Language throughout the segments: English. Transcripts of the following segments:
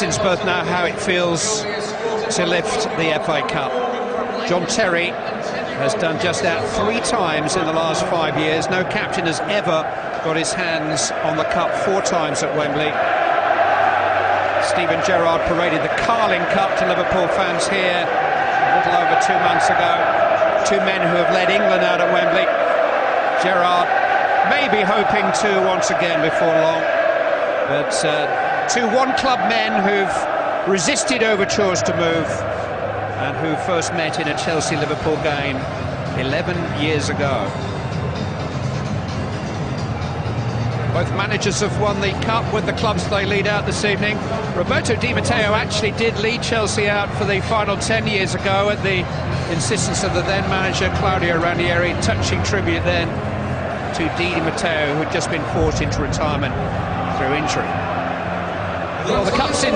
captains both know how it feels to lift the FA Cup. John Terry has done just that 3 times in the last 5 years. No captain has ever got his hands on the cup 4 times at Wembley. Steven Gerrard paraded the Carling Cup to Liverpool fans here a little over 2 months ago. 2 men who have led England out at Wembley. Gerrard may be hoping to once again before long, but 2 one-club men who've resisted overtures to move and who first met in a Chelsea-Liverpool game 11 years ago. Both managers have won the cup with the clubs they lead out this evening. Roberto Di Matteo actually did lead Chelsea out for the final 10 years ago at the insistence of the then manager Claudio Ranieri. Touching tribute then to Di Matteo, who had just been forced into retirement through injury. Well, the cup's in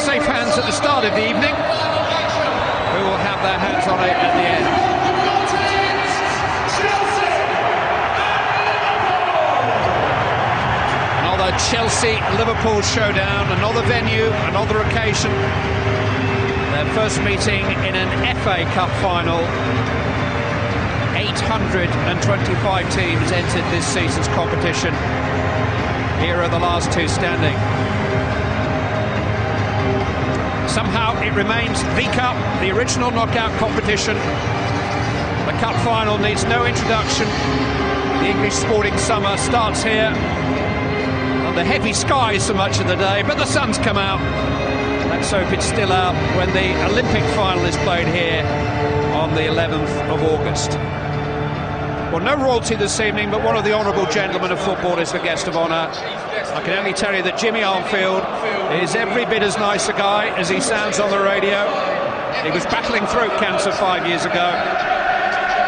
safe hands at the start of the evening. Who will have their hands on it at the end? Another Chelsea-Liverpool showdown, another venue, another occasion. Their first meeting in an FA Cup final. 825 teams entered this season's competition. Here are the last 2 standing. Somehow it remains the Cup, the original knockout competition. The Cup final needs no introduction. The English sporting summer starts here. Under heavy skies for much of the day, but the sun's come out. Let's hope it's still out when the Olympic final is played here on the 11th of August. Well, no royalty this evening, but one of the honourable gentlemen of football is the guest of honour. I can only tell you that Jimmy Armfield is every bit as nice a guy as he sounds on the radio. He was battling throat cancer 5 years ago.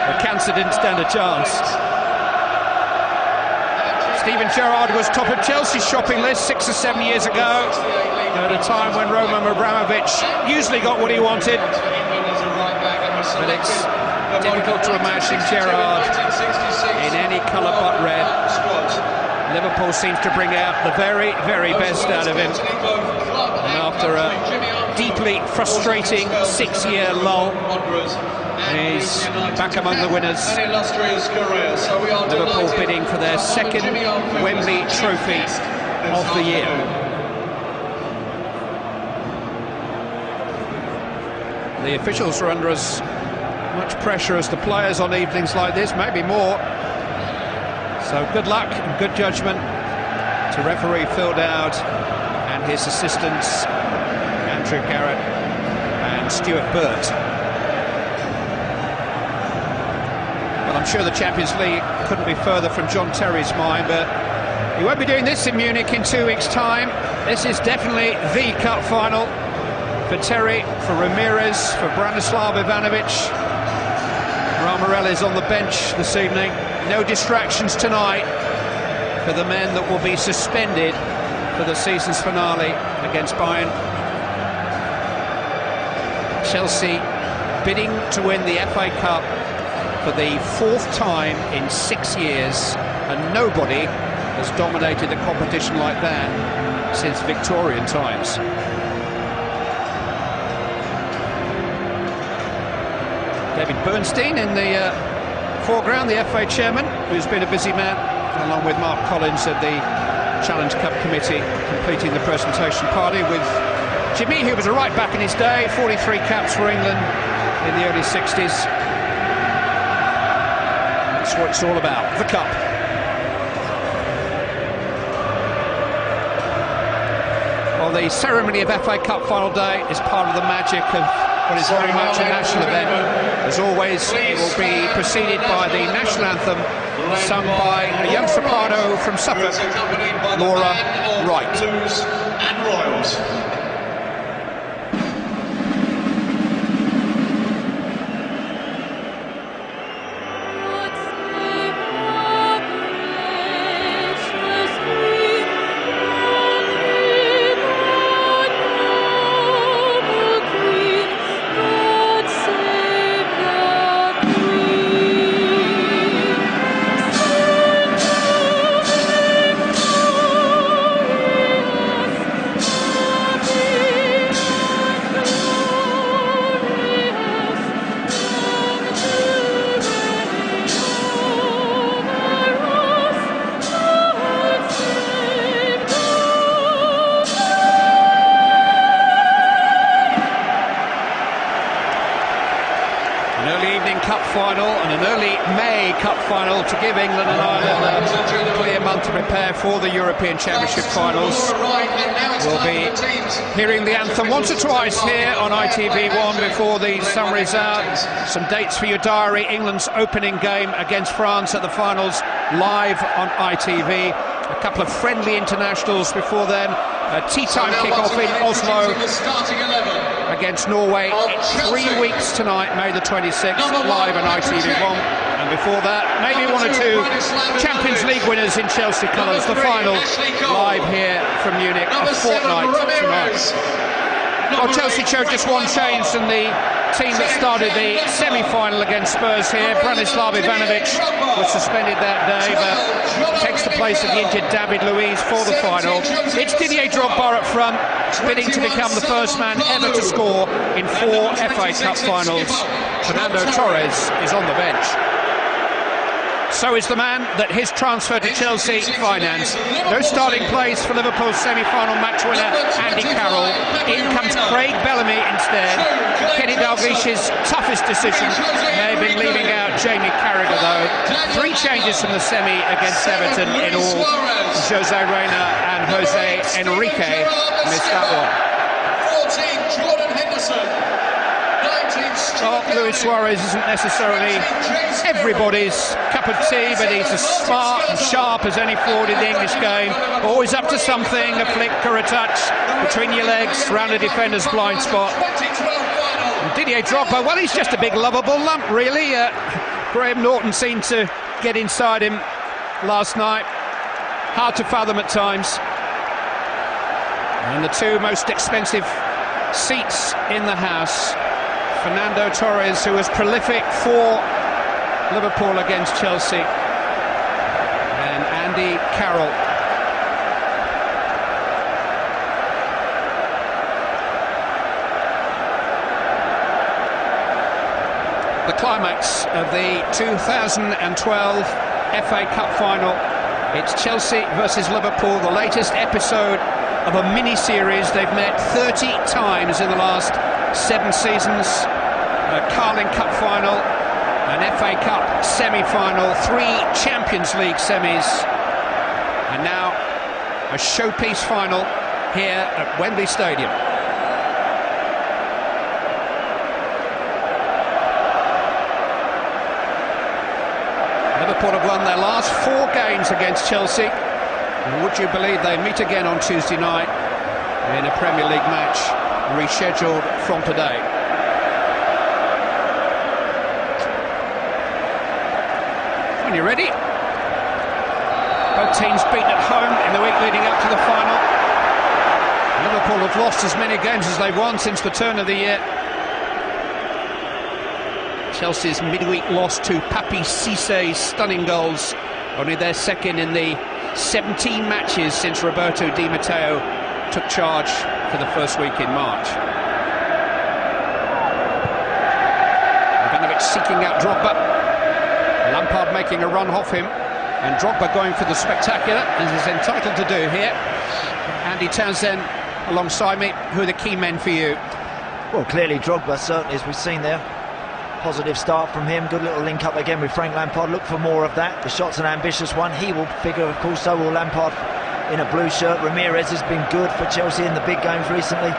The cancer didn't stand a chance. Steven Gerrard was top of Chelsea's shopping list 6 or 7 years ago, at a time when Roman Abramovich usually got what he wanted. But it's difficult to imagine Gerrard in any colour but red. Liverpool seems to bring out the very, very best out of him. And after a deeply frustrating 6-year lull, he's back among the winners. Liverpool bidding for their 2nd Wembley trophy of the year. The officials are under as much pressure as the players on evenings like this, maybe more. So good luck and good judgment to referee Phil Dowd and his assistants Andrew Garrett and Stuart Burt. Well, I'm sure the Champions League couldn't be further from John Terry's mind, but he won't be doing this in Munich in 2 weeks' time. This is definitely the cup final for Terry, for Ramires, for Branislav Ivanovic. Ramires on the bench this evening. No distractions tonight for the men that will be suspended for the season's finale against Bayern. Chelsea bidding to win the FA Cup for the 4th time in 6 years, and nobody has dominated the competition like that since Victorian times. David Bernstein in the foreground, the FA chairman, who's been a busy man, along with Mark Collins of the Challenge Cup Committee, completing the presentation party with Jimmy, who was a right back in his day, 43 caps for England in the early 60s. That's what it's all about, the cup. Well, the ceremony of FA Cup final day is part of the magic of what is very much a national event. As always, it will be preceded by the national anthem, sung by a young soprano from Suffolk, Laura Wright. Blues and Royals. Cup final and an early May Cup final to give England and Ireland a clear month to prepare for the European Championship finals. We'll be hearing the anthem once or twice here on ITV1 before the summary's out. Some dates for your diary: England's opening game against France at the finals, live on ITV. A couple of friendly internationals before then. A tea-time kick-off in Oslo against Norway 3 weeks tonight, May the 26th, live on ITV1. And before that, maybe one or two Champions League winners in Chelsea colours. The final live here from Munich, a fortnight tonight. Well, Chelsea showed just one change from the team that started the semi-final against Spurs here. Branislav Ivanovic was suspended that day, but takes the place of the injured David Luiz for the final. It's Didier Drogba up front, bidding to become the first man ever to score in 4 FA Cup finals. Fernando Torres is on the bench. So is the man that his transfer to Chelsea financed. No starting place for Liverpool's semi-final match winner Andy Carroll. In comes Craig Bellamy instead. Kenny Dalglish's toughest decision may have been leaving out Jamie Carragher though. 3 changes from the semi against Everton in all. Jose Reina and Jose Enrique missed that one. 14, Jordan Henderson. Well, Luis Suarez isn't necessarily everybody's cup of tea, but he's as smart and sharp as any forward in the English game. Always up to something, a flick or a touch between your legs, round a defender's blind spot. And Didier Drogba, well, he's just a big lovable lump, really. Graham Norton seemed to get inside him last night. Hard to fathom at times. And the 2 most expensive seats in the house. Fernando Torres, who was prolific for Liverpool against Chelsea, and Andy Carroll. The climax of the 2012 FA Cup final. It's Chelsea versus Liverpool, the latest episode of a mini-series. They've met 30 times in the last 7 seasons. A Carling Cup final, an FA Cup semi-final, 3 Champions League semis, and now a showpiece final here at Wembley Stadium. Liverpool have won their last 4 games against Chelsea. And would you believe they meet again on Tuesday night in a Premier League match rescheduled from today. When you're ready, both teams beaten at home in the week leading up to the final. Liverpool have lost as many games as they've won since the turn of the year. Chelsea's midweek loss to Papi Cissé's stunning goals, only their second in the 17 matches since Roberto Di Matteo took charge for the first week in March. Ivanovic seeking out Drogba. Lampard making a run off him, and Drogba going for the spectacular, as he's entitled to do here. Andy Townsend alongside me. Who are the key men for you? Well, clearly Drogba, certainly, as we've seen there. Positive start from him, good little link up again with Frank Lampard. Look for more of that. The shot's an ambitious one. He will figure, of course, so will Lampard in a blue shirt. Ramires has been good for Chelsea in the big games recently,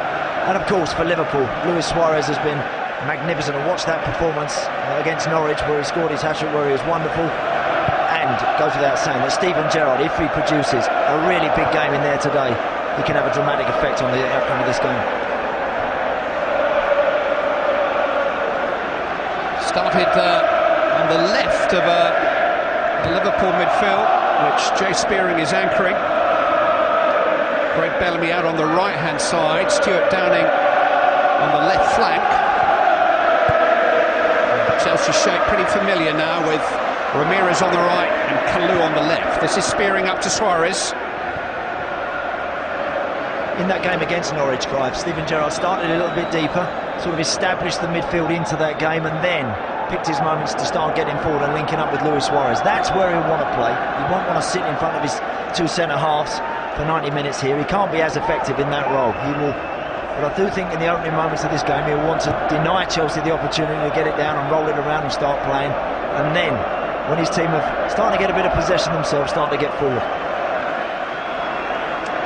and of course for Liverpool, Luis Suarez has been magnificent. I watched that performance against Norwich where he scored his hat-trick, where he was wonderful. And goes without saying that Steven Gerrard, if he produces a really big game in there today, he can have a dramatic effect on the outcome of this game. Started on the left of the Liverpool midfield, which Jay Spearing is anchoring. Craig Bellamy out on the right-hand side, Stuart Downing on the left flank. Chelsea shape pretty familiar now, with Ramires on the right and Kalou on the left. This is Spearing up to Suarez. In that game against Norwich, Clive, Steven Gerrard started a little bit deeper, sort of established the midfield into that game, and then picked his moments to start getting forward and linking up with Luis Suarez. That's where he'll want to play. He won't want to sit in front of his 2 centre-halves for 90 minutes here. He can't be as effective in that role. He will But I do think in the opening moments of this game he'll want to deny Chelsea the opportunity to get it down and roll it around and start playing. And then, when his team are starting to get a bit of possession themselves, starting to get forward.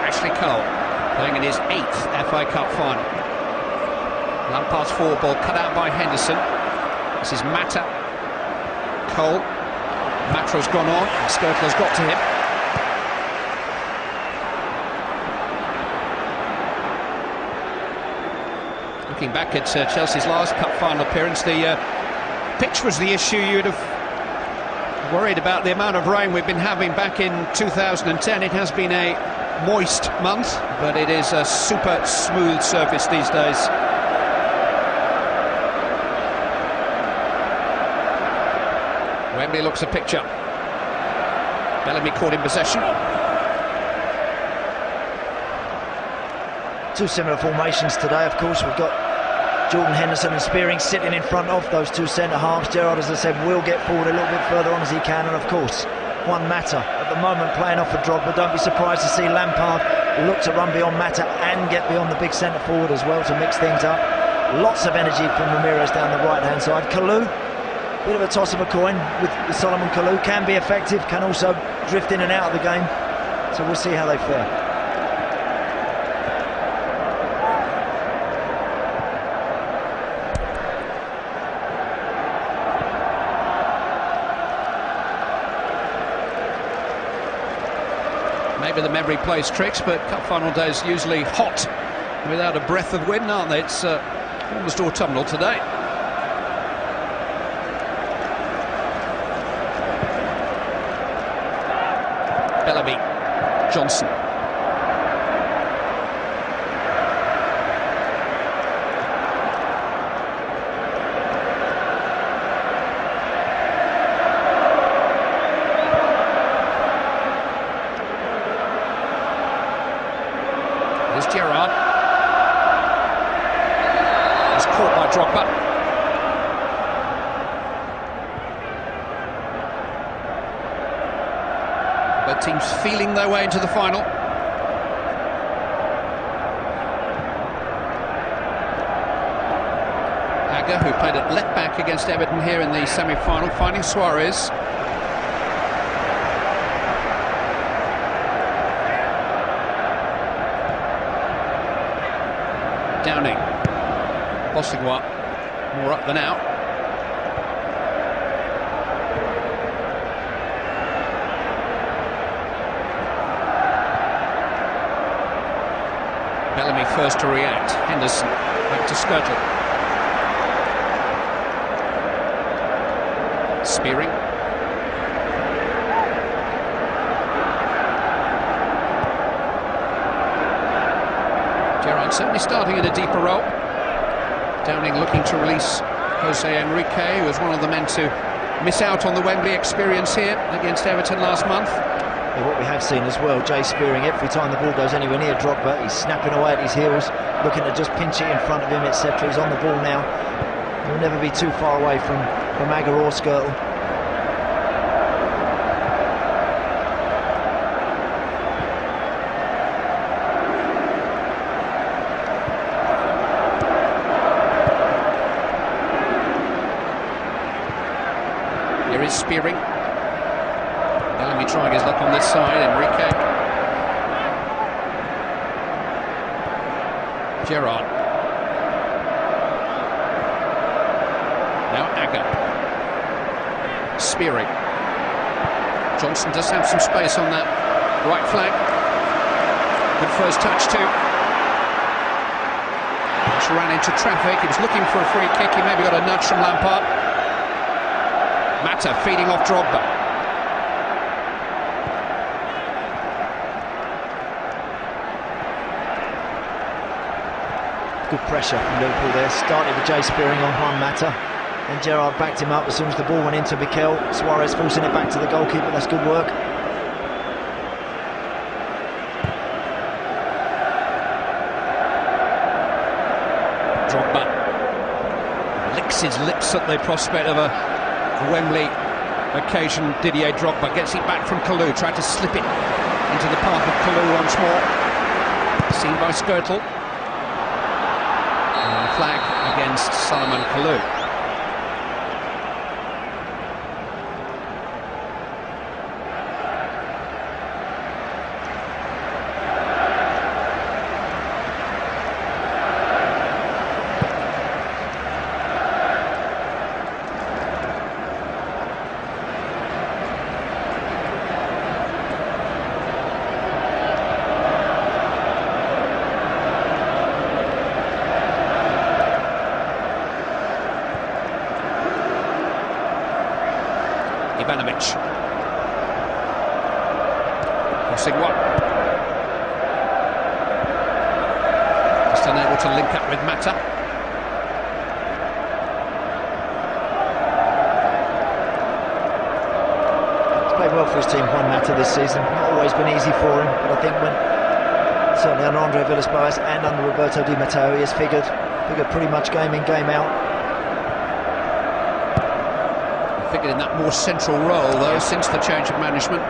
Ashley Cole playing in his 8th FA Cup final. Lampard's forward ball cut out by Henderson. This is Mata. Cole. Mata's gone on, and Skirtler's got to him. Looking back at Chelsea's last cup final appearance, the pitch was the issue. You'd have worried about the amount of rain we've been having back in 2010. It has been a moist month, but it is a super smooth surface these days. Wembley looks a picture. Bellamy caught in possession. Two similar formations today, of course. We've got Jordan Henderson and Spearing sitting in front of those two centre-halves. Gerrard, as I said, will get forward a little bit further on as he can, and of course, Juan Mata at the moment playing off for Drogba. Don't be surprised to see Lampard look to run beyond Mata and get beyond the big centre-forward as well to mix things up. Lots of energy from Ramires down the right-hand side. Kalou, bit of a toss of a coin with Solomon Kalou, can be effective, can also drift in and out of the game, so we'll see how they fare. Maybe the memory plays tricks, but cup final days usually hot without a breath of wind, aren't they? It's almost autumnal today. Bellamy, Johnson. There's Gerrard. He's caught by Drogba. Both teams feeling their way into the final. Agger, who played at left back against Everton here in the semi-final, finding Suarez. Downing. Bosingwa, more up than out. Bellamy first to react. Henderson back to Skirtle. Spearing. Gerrard certainly starting in a deeper role. Downing looking to release Jose Enrique, who was one of the men to miss out on the Wembley experience here against Everton last month. Yeah, what we have seen as well, Jay Spearing, every time the ball goes anywhere near Drogba, he's snapping away at his heels, looking to just pinch it in front of him, etc. He's on the ball now. He'll never be too far away from Agger or Skirtle. Here is Spearing. Bellamy trying his luck on this side. Enrique. Gerrard. Now Agger. Spearing. Johnson does have some space on that right flank. Good first touch too. Just ran into traffic. He was looking for a free kick. He maybe got a nudge from Lampard. Mata feeding off Drogba. Good pressure from Liverpool there. Started with Jay Spearing on Juan Mata. And Gerrard backed him up as soon as the ball went into Mikel. Suarez forcing it back to the goalkeeper. That's good work. Drogba licks his lips at the prospect of a Wembley occasion. Didier Drogba gets it back from Kalou, tried to slip it into the path of Kalou once more. Seen by Skirtle. flag against Salomon Kalou. Crossing one. Just unable to link up with Mata. He's played well for his team, Juan Mata, this season. Not always been easy for him, but I think when certainly under Andre Villas-Boas and under Roberto Di Matteo, he has figured pretty much game in, game out. Figured in that more central role though since the change of management.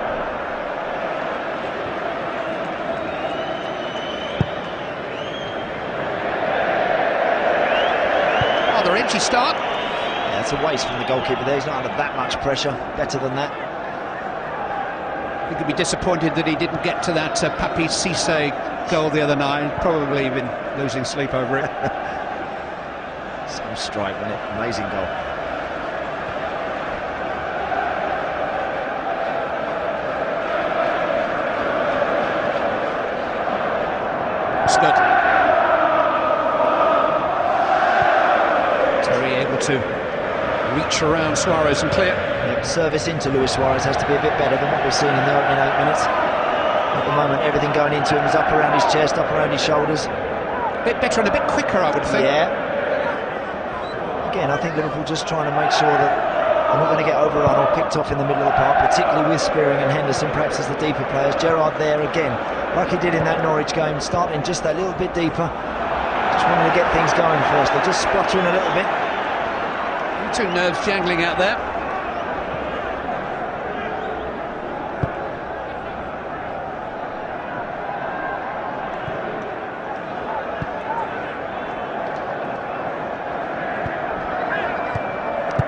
Rather edgy start. Yeah, it's a waste from the goalkeeper there. He's not under that much pressure. Better than that. I think he'd be disappointed that he didn't get to that Papi Cissé goal the other night. Probably been losing sleep over it. Some strike, wasn't it? Amazing goal. Good. Terry able to reach around Suarez and clear. Yeah, service into Luis Suarez has to be a bit better than what we've seen in the opening 8 minutes. At the moment, everything going into him is up around his chest, up around his shoulders. A bit better and a bit quicker, I would think. Yeah. Again, I think Liverpool just trying to make sure that they're not going to get overrun or picked off in the middle of the park, particularly with Spearing and Henderson, perhaps as the deeper players. Gerrard there again, like he did in that Norwich game, starting just that little bit deeper. Just wanting to get things going first. They're just spluttering a little bit. Two nerves jangling out there.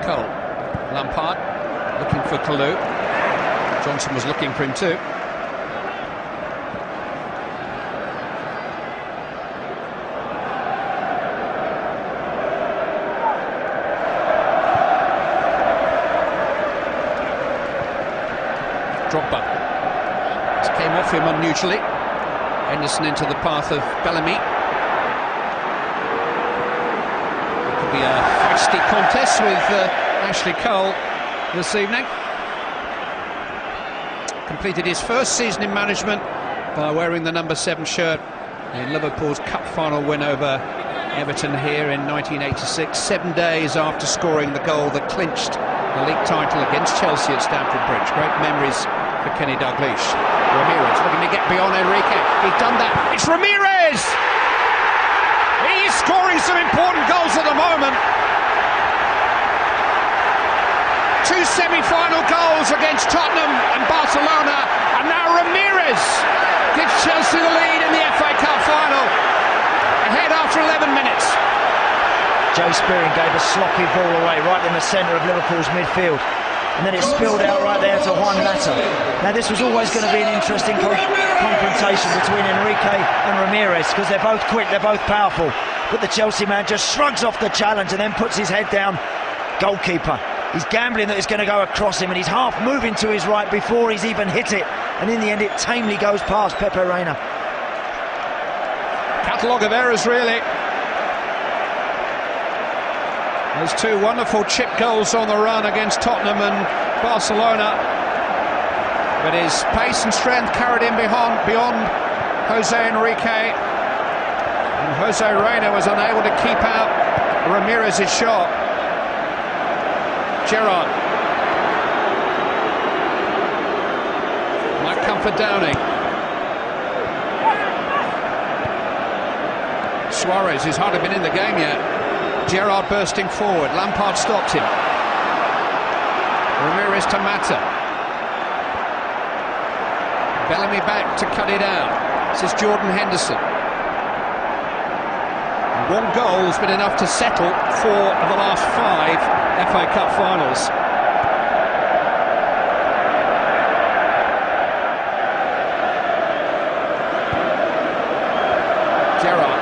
Cole, Lampard looking for Kalou. Johnson was looking for him too. Drogba. This came off him unusually. Henderson into the path of Bellamy. It could be a feisty contest with Ashley Cole this evening. Completed his first season in management by wearing the number 7 shirt in Liverpool's cup final win over Everton here in 1986, 7 days after scoring the goal that clinched the league title against Chelsea at Stamford Bridge. Great memories for Kenny Dalglish. Ramires looking to get beyond Enrique. He's done that. It's Ramires! He is scoring some important goals at the moment. 2 semi-final goals against Tottenham and Barcelona, and now Ramires gives Chelsea the lead in the FA Cup final, ahead after 11 minutes. Joe Spearing gave a sloppy ball away right in the centre of Liverpool's midfield, and then it spilled out right there to Juan Mata. Now this was always going to be an interesting confrontation between Enrique and Ramires, because they're both quick, they're both powerful, but the Chelsea man just shrugs off the challenge and then puts his head down. Goalkeeper, he's gambling that it's going to go across him, and he's half moving to his right before he's even hit it, and in the end it tamely goes past Pepe Reina. Catalogue of errors, really. There's 2 wonderful chip goals on the run against Tottenham and Barcelona, but his pace and strength carried him beyond Jose Enrique, and Jose Reina was unable to keep out Ramires' shot. Gerrard might come for Downing. Suarez, who's hardly been in the game yet. Gerrard bursting forward. Lampard stopped him. Ramires to Mata. Bellamy back to cut it out. This is Jordan Henderson. One goal has been enough to settle 4 of the last 5 FA Cup finals. Gerrard,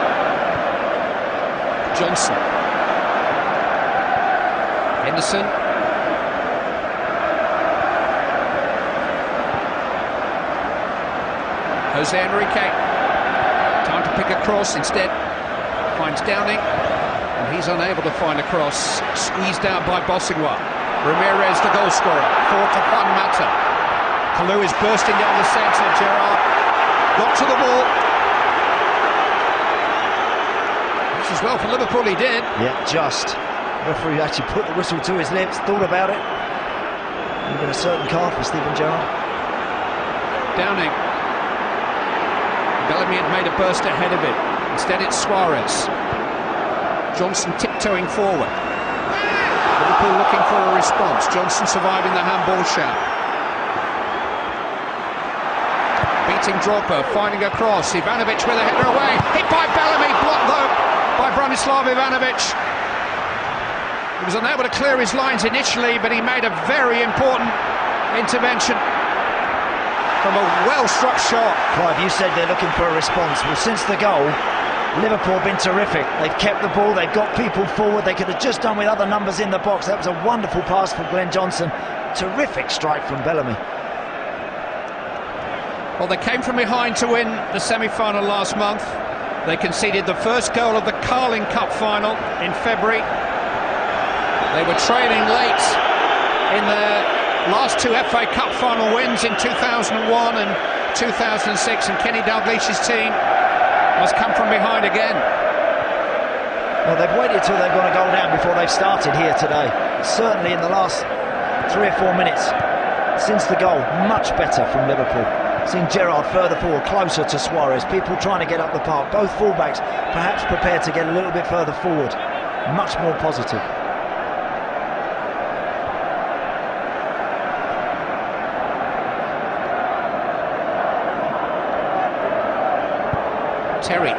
Johnson, Henderson, Jose Enrique, time to pick a cross, instead finds Downing, and he's unable to find a cross, squeezed out by Bosingwa. Ramires, the goal scorer, 4-1 Mata. Kalou is bursting down the centre. Gerrard got to the ball. As well for Liverpool, he did. Yeah, just. Referee actually put the whistle to his lips, thought about it. Even a certain card for Steven Gerrard. Downing. Bellamy had made a burst ahead of it. Instead it's Suarez. Johnson tiptoeing forward. Liverpool looking for a response. Johnson surviving the handball shout. Beating Drogba, finding a cross. Ivanovic with a header away. Hit by Bellamy, blocked though by Branislav Ivanovic. He was unable to clear his lines initially, but he made a very important intervention from a well-struck shot. Clive, you said they're looking for a response. Well, since the goal, Liverpool have been terrific. They've kept the ball, they've got people forward. They could have just done with other numbers in the box. That was a wonderful pass from Glenn Johnson. Terrific strike from Bellamy. Well, they came from behind to win the semi-final last month. They conceded the first goal of the Carling Cup final in February. They were trailing late in their last 2 FA Cup final wins in 2001 and 2006, and Kenny Dalglish's team must come from behind again. Well, they've waited till they've got a goal down before they've started here today. Certainly in the last 3 or 4 minutes since the goal, much better from Liverpool. Seeing Gerrard further forward, closer to Suarez, people trying to get up the park, both fullbacks perhaps prepared to get a little bit further forward. Much more positive. Terry.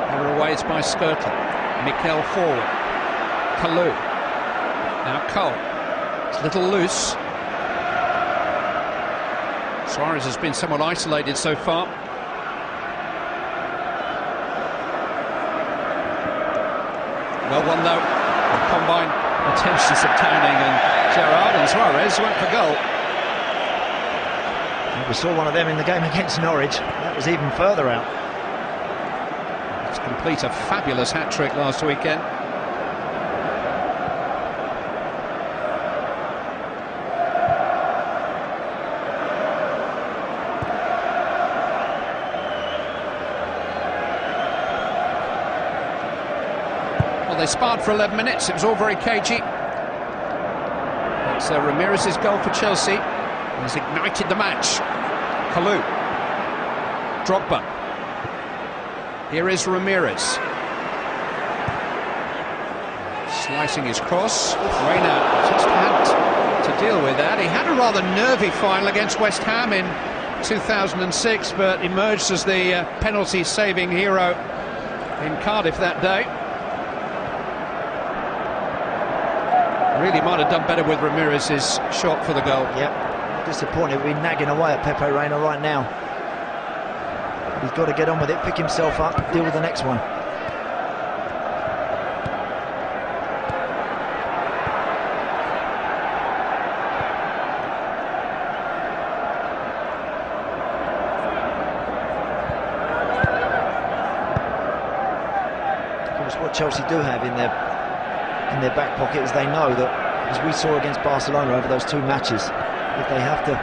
Header away, it's by Skirtle. Mikel forward. Kalou. Now Cole. It's a little loose. Suarez has been somewhat isolated so far. Well won though. The combined attentions of Downing and Gerrard, and Suarez went for goal. We saw one of them in the game against Norwich. That was even further out. To complete a fabulous hat-trick last weekend. Well, they sparred for 11 minutes. It was all very cagey. It's Ramires' goal for Chelsea. Has ignited the match. Kalou. Drogba. Here is Ramires. Slicing his cross. Reina just had to deal with that. He had a rather nervy final against West Ham in 2006, but emerged as the penalty-saving hero in Cardiff that day. Really might have done better with Ramires' shot for the goal. Yep. Disappointed. We're nagging away at Pepe Reina right now. He's got to get on with it, pick himself up, deal with the next one. Of course, what Chelsea do have in their back pocket is they know that, as we saw against Barcelona over those 2 matches, if they have to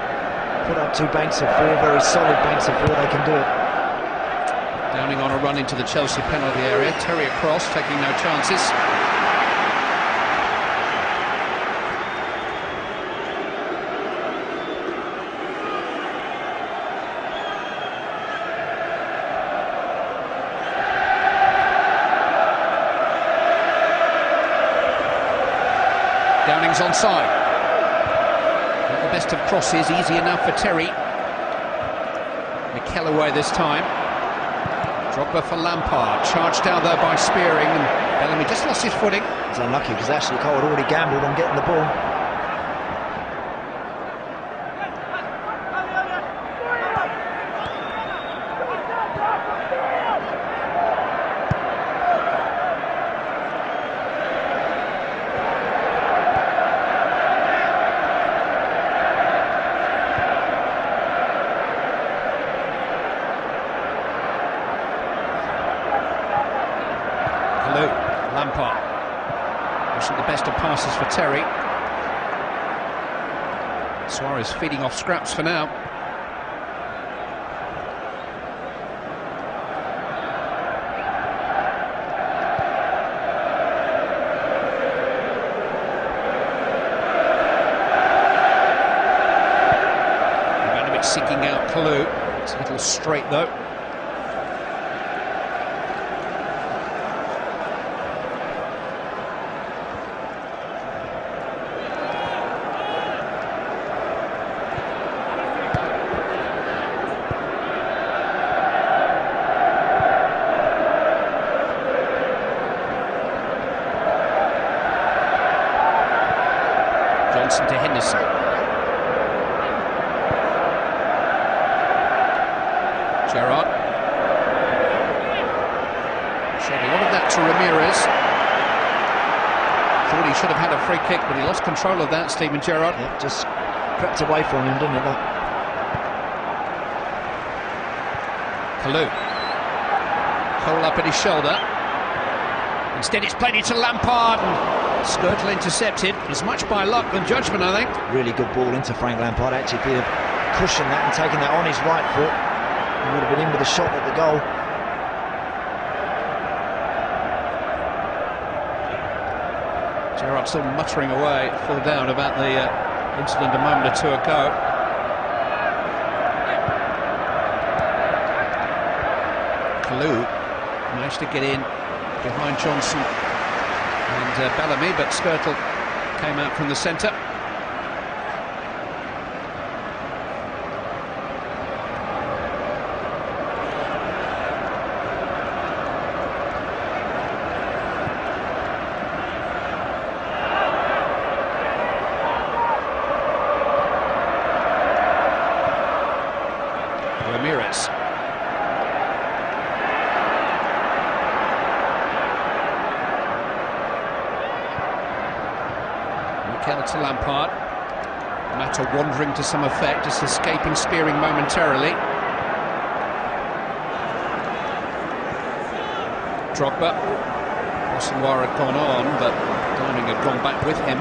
put up 2 banks of 4, very solid banks of 4, they can do it. Downing on a run into the Chelsea penalty area. Terry across, taking no chances. Downing's onside. Not the best of crosses, easy enough for Terry. Mikel away this time. Drogba for Lampard, charged down there by Spearing, and Bellamy just lost his footing. It's unlucky because Ashley Cole had already gambled on getting the ball. Lampard, wasn't the best of passes for Terry. Suarez feeding off scraps for now. Ivanovic seeking out Kalou. It's a little straight though. To Henderson. Gerrard. Showed a lot of that to Ramires. Thought he should have had a free kick, but he lost control of that, Steven Gerrard. Yep, just crept away from him, didn't it? Kalou. Cole up at his shoulder. Instead it's played into Lampard, and Skirtle intercepted, as much by luck than judgment, I think. Really good ball into Frank Lampard. Actually, if he'd have cushioned that and taken that on his right foot, he would have been in with a shot at the goal. Gerrard still muttering away, full down about the incident a moment or two ago. Kalou managed to get in behind Johnson and Bellamy, but Skirtle came out from the centre. Ramires. To Lampard. Mata wandering to some effect, just escaping Spearing momentarily. Drogba. Osunwara had gone on, but Downing had gone back with him.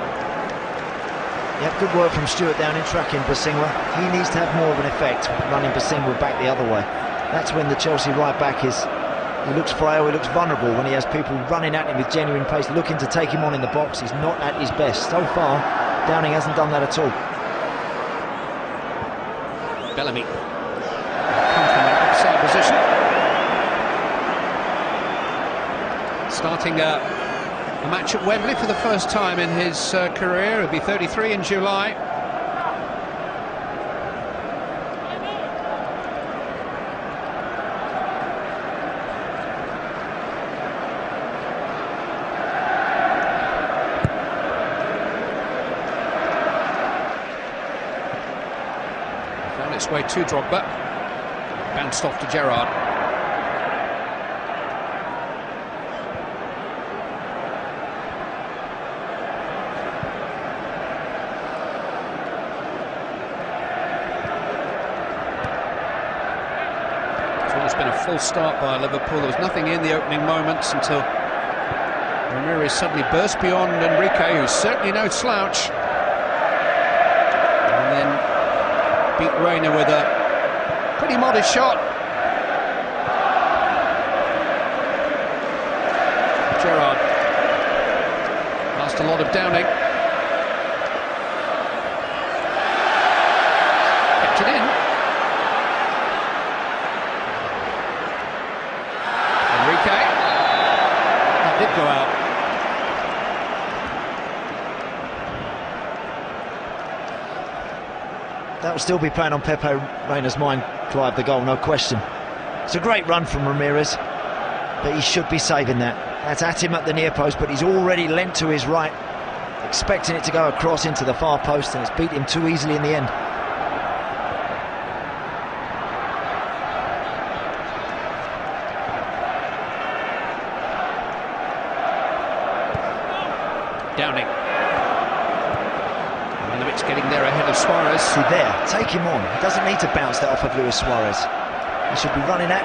Yeah, good work from Stewart down in tracking Bosingwa. He needs to have more of an effect running Bosingwa back the other way. That's when the Chelsea right back is. He looks frail, he looks vulnerable when he has people running at him with genuine pace, looking to take him on in the box. He's not at his best. So far, Downing hasn't done that at all. Bellamy. Come from an offside position. Starting a match at Wembley for the first time in his career. He'll be 33 in July. Its way to Drogba, bounced off to Gerrard. It's almost been a full start by Liverpool. There was nothing in the opening moments until Ramires suddenly burst beyond Enrique, who's certainly no slouch, and then beat Reina with a pretty modest shot. Gerrard lost a lot of Downing. Kept it in. Enrique. That did go out. That will still be playing on Pepe Reina's mind, Clive, the goal, no question. It's a great run from Ramires, but he should be saving that. That's at him at the near post, but he's already lent to his right, expecting it to go across into the far post, and it's beat him too easily in the end. Downing. It's getting there ahead of Suarez. See there, take him on. He doesn't need to bounce that off of Luis Suarez. He should be running at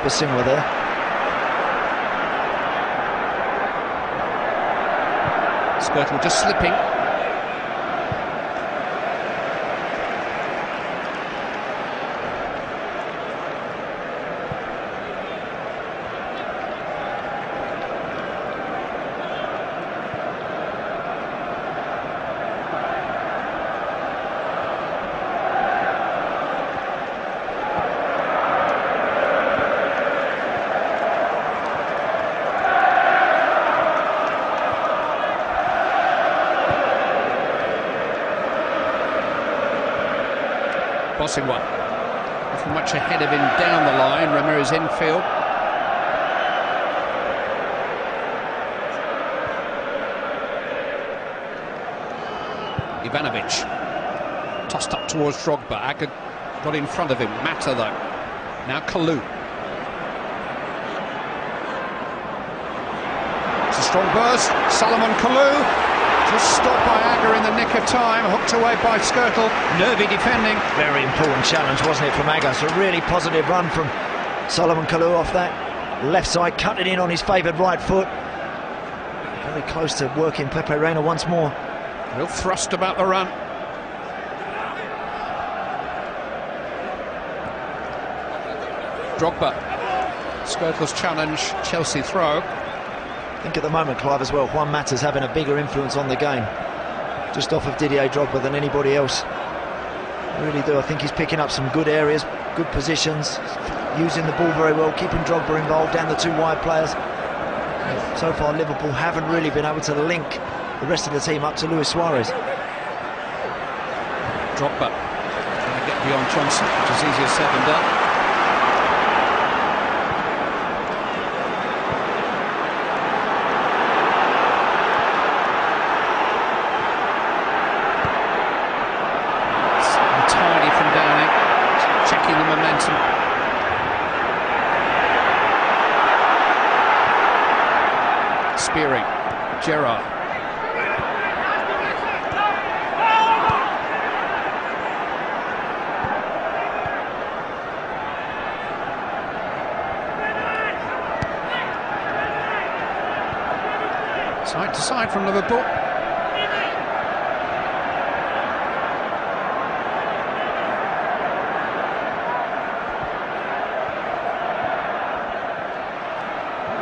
Basingwa there. Skirtle just slipping. Basingwa, nothing much ahead of him down the line. Ramires infield. Ivanovic tossed up towards Drogba. Agger got in front of him. Mata though. Now Kalou. It's a strong burst. Salomon Kalou. Just stopped by Agger in the nick of time, hooked away by Skirtle, nervy defending. Very important challenge, wasn't it, from Agger? It's a really positive run from Salomon Kalou off that left side, cut it in on his favoured right foot. Very close to working Pepe Reina once more. Real thrust about the run. Drogba. Skirtle's challenge, Chelsea throw. I think at the moment, Clive, as well, Juan Mata's having a bigger influence on the game, just off of Didier Drogba, than anybody else. I really do. I think he's picking up some good areas, good positions, using the ball very well, keeping Drogba involved down the two wide players. So far, Liverpool haven't really been able to link the rest of the team up to Luis Suarez. Drogba trying to get beyond Johnson, which is easier said than done. Spearing, Gerrard. Side to side from Liverpool.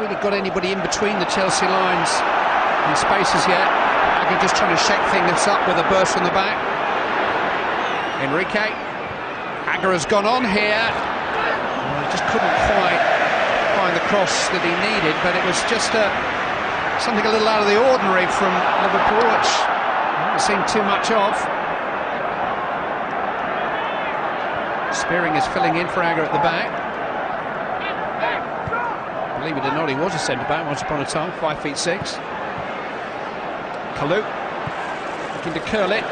Really got anybody in between the Chelsea lines in spaces yet. Agger just trying to shake things up with a burst from the back. Enrique. Agger has gone on here. Well, just couldn't quite find the cross that he needed, but it was just something a little out of the ordinary from Liverpool, which I haven't seen too much of. Spearing is filling in for Agger at the back. Believe it or not, he was a centre-back once upon a time, 5'6". Kalou looking to curl it.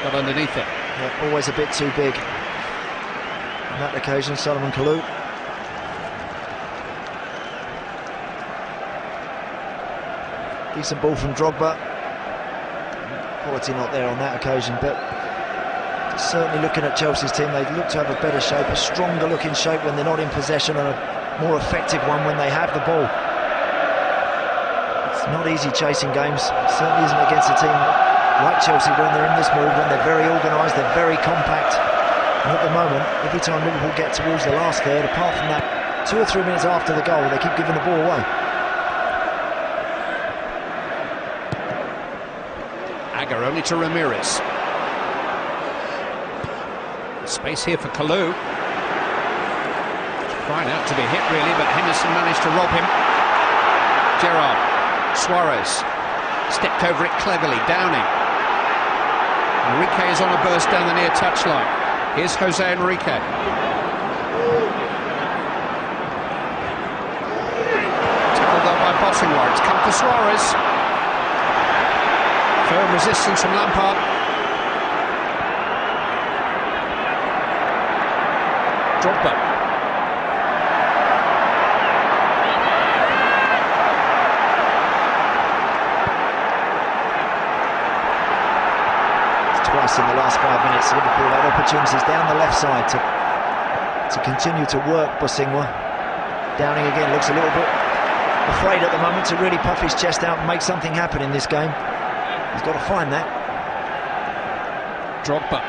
Got underneath it. Yeah, always a bit too big. On that occasion, Salomon Kalou. Decent ball from Drogba. Quality not there on that occasion, but certainly looking at Chelsea's team, they look to have a better shape, a stronger looking shape when they're not in possession, and a more effective one when they have the ball. It's not easy chasing games. It certainly isn't against a team like Chelsea when they're in this mood, when they're very organised, they're very compact. And at the moment, every time Liverpool get towards the last third, apart from that 2 or 3 minutes after the goal, they keep giving the ball away. Agger only to Ramires. Space here for Kalou. Crying out to be hit really, but Henderson managed to rob him. Gerrard, Suarez stepped over it cleverly. Downing. Enrique is on a burst down the near touchline. Here's Jose Enrique. crossing wide. It's come to Suarez. Firm resistance from Lampard. Drogba. Twice in the last 5 minutes, Liverpool had opportunities down the left side to continue to work Bosingwa. Downing again looks a little bit afraid at the moment to really puff his chest out and make something happen in this game. He's got to find that. Drogba.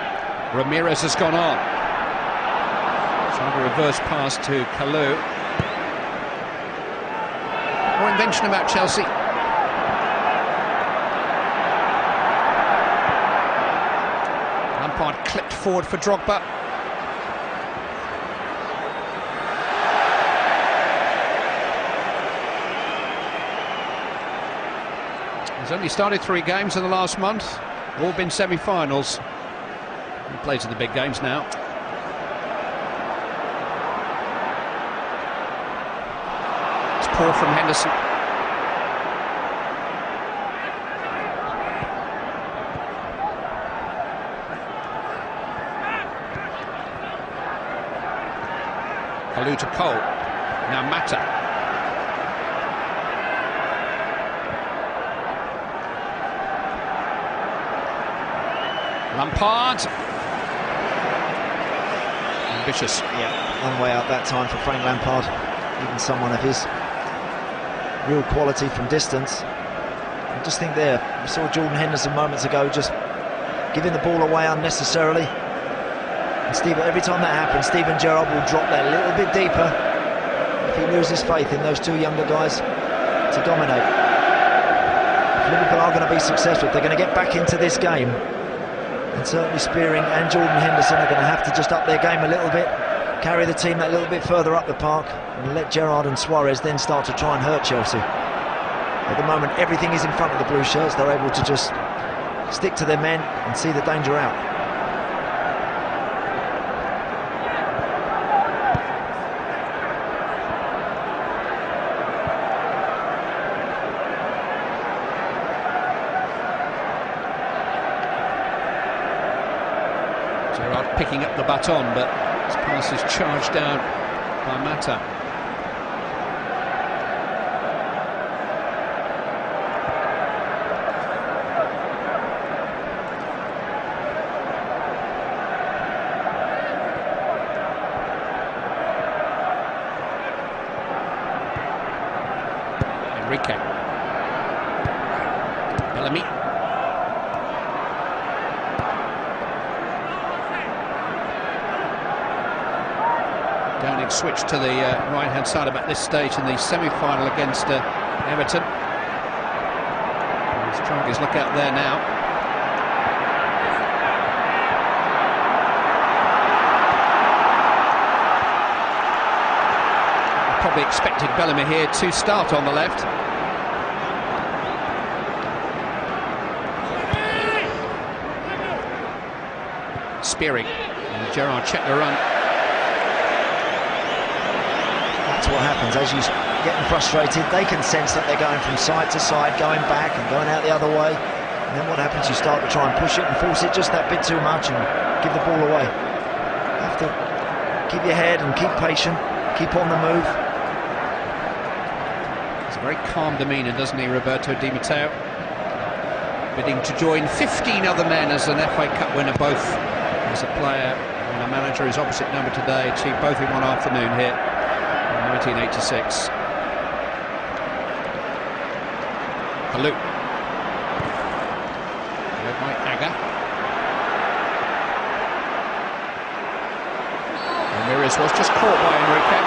Ramires has gone on. Trying to reverse pass to Kalou. More invention about Chelsea. Lampard clipped forward for Drogba. He's only started 3 games in the last month, all been semi-finals. He plays in the big games now. It's poor from Henderson. Kalou to Cole. Now Mata. Lampard. Ambitious. Yeah, long way out that time for Frank Lampard. Even someone of his real quality from distance. I just think there, we saw Jordan Henderson moments ago just giving the ball away unnecessarily. And every time that happens, Steven Gerrard will drop that a little bit deeper if he loses faith in those 2 younger guys to dominate. If Liverpool are going to be successful, if they're going to get back into this game, and certainly Spearing and Jordan Henderson are going to have to just up their game a little bit, carry the team that little bit further up the park, and let Gerrard and Suarez then start to try and hurt Chelsea. At the moment, everything is in front of the blue shirts. They're able to just stick to their men and see the danger out. Gerrard picking up the baton, but his pass is charged down by Mata. Enrique. Bellamy. Downing switched to the right-hand side about this stage in the semi-final against Everton. He's trying his look out there now. Probably expected Bellamy here to start on the left. Spearing. And Gerrard checked the run. That's what happens as you get them frustrated. They can sense that they're going from side to side, going back and going out the other way. And then what happens? You start to try and push it and force it just that bit too much and give the ball away. You have to keep your head and keep patient, keep on the move. It's a very calm demeanour, doesn't he, Roberto Di Matteo? Bidding to join 15 other men as an FA Cup winner, both as a player and a manager. His opposite number today, achieved both in one afternoon here. 1986. Kalou. Led by Aga. Ramires was just caught by Enrique.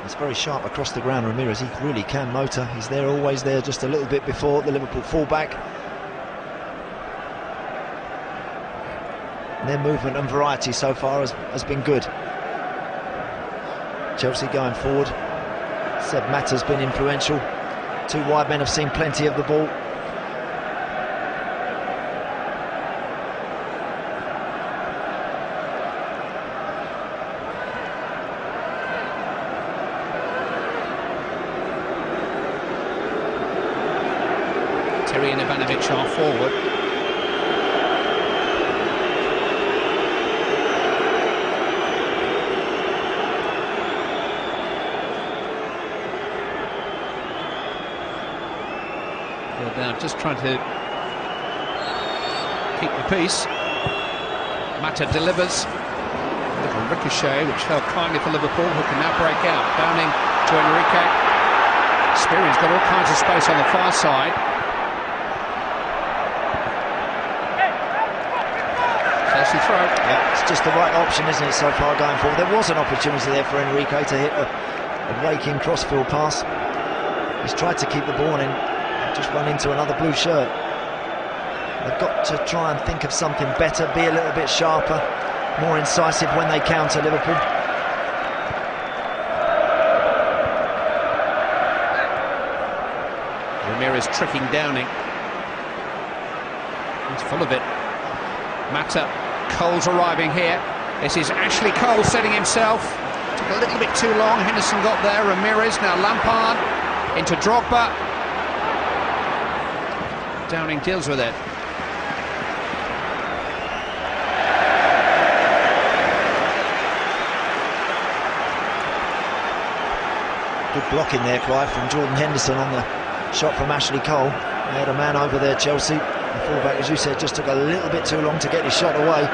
It's very sharp across the ground, Ramires. He really can motor. He's there, always there, just a little bit before the Liverpool fullback. Their movement and variety so far has been good. Chelsea going forward. Seb Mata's been influential. 2 wide men have seen plenty of the ball. pitch, half forward. Now just trying to keep the peace. Mata delivers. A little ricochet, which fell kindly for Liverpool, who can now break out. Downing to Enrique. Spearing's got all kinds of space on the far side. Chelsea throw. Yeah, it's just the right option, isn't it, so far going forward? There was an opportunity there for Enrique to hit a raking crossfield pass. He's tried to keep the ball in. Just run into another blue shirt. They've got to try and think of something better, be a little bit sharper, more incisive when they counter Liverpool. Ramires tricking Downing. He's full of it. Mata, Cole's arriving here. This is Ashley Cole setting himself. Took a little bit too long. Henderson got there. Ramires, now Lampard into Drogba. Downing deals with it. Good blocking there, Clive, from Jordan Henderson on the shot from Ashley Cole. They had a man over there, Chelsea. The fullback, as you said, just took a little bit too long to get his shot away.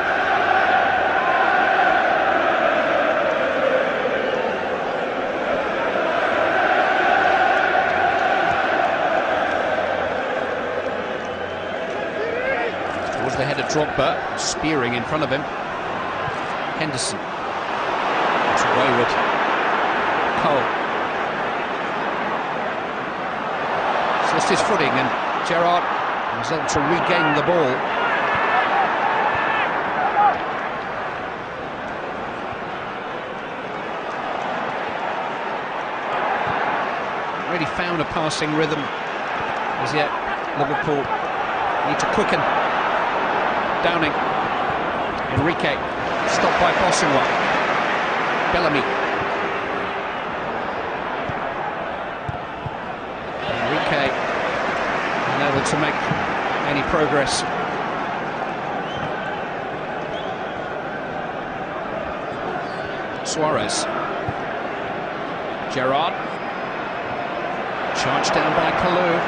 The head of Drogba, spearing in front of him. Henderson. It's wayward. Cole. It's lost his footing, and Gerrard was able to regain the ball. Really found a passing rhythm as yet. Liverpool need to quicken. Downing, Enrique, stopped by Bosingwa, Bellamy, Enrique, unable to make any progress. Suarez, Gerrard, charged down by Kalou.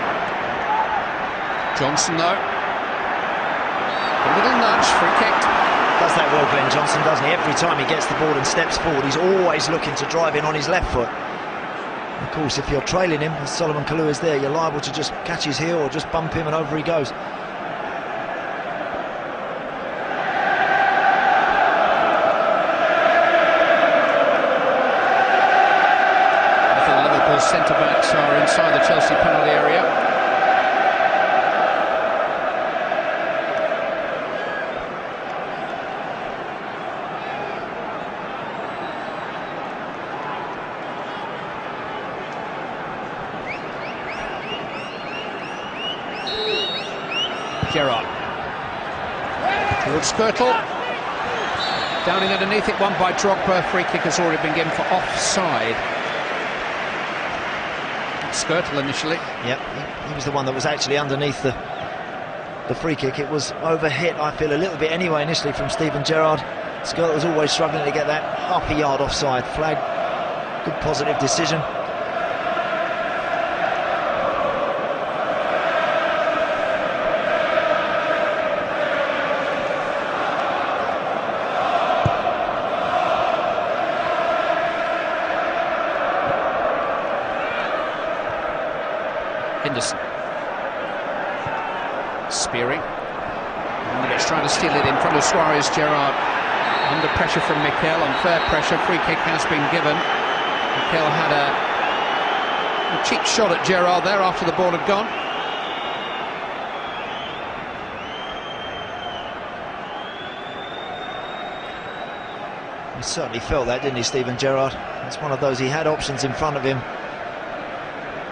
Johnson though. A little nudge, free kick. Does that well, Glenn Johnson, doesn't he? Every time he gets the ball and steps forward, he's always looking to drive in on his left foot. Of course, if you're trailing him, as Solomon Kalou is there, you're liable to just catch his heel or just bump him and over he goes. I think Liverpool's centre-backs are inside the Chelsea penalty area. Gerrard towards Skirtle. Downing underneath it, won by Drogba. Free kick has already been given for offside. Skirtle initially. Yep, he was the one that was actually underneath the free kick. It was overhit, I feel, a little bit anyway initially from Steven Gerrard. Skirtle was always struggling to get that half a yard offside flag. Good positive decision. Henderson. Spearing. Ramires trying to steal it in front of Suarez. Gerrard under pressure from Mikel, unfair pressure. Free kick has been given. Mikel had a cheap shot at Gerrard there after the ball had gone. He certainly felt that, didn't he, Steven Gerrard? It's one of those, he had options in front of him.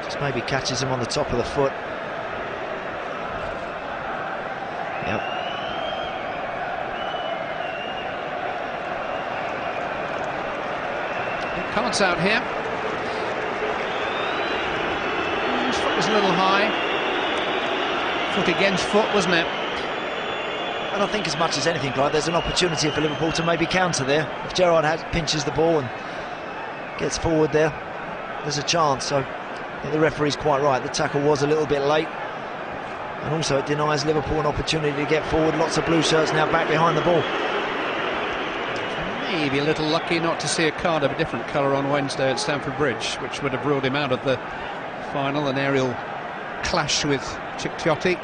Just maybe catches him on the top of the foot. Yep. Cards out here. His foot was a little high. Foot against foot, wasn't it? And I think as much as anything, Clive, there's an opportunity for Liverpool to maybe counter there. If Gerrard pinches the ball and gets forward there, there's a chance. So I think the referee's quite right. The tackle was a little bit late, and also it denies Liverpool an opportunity to get forward. Lots of blue shirts now back behind the ball. Maybe a little lucky not to see a card of a different colour on Wednesday at Stamford Bridge, which would have ruled him out of the final. An aerial clash with Chiktiotti.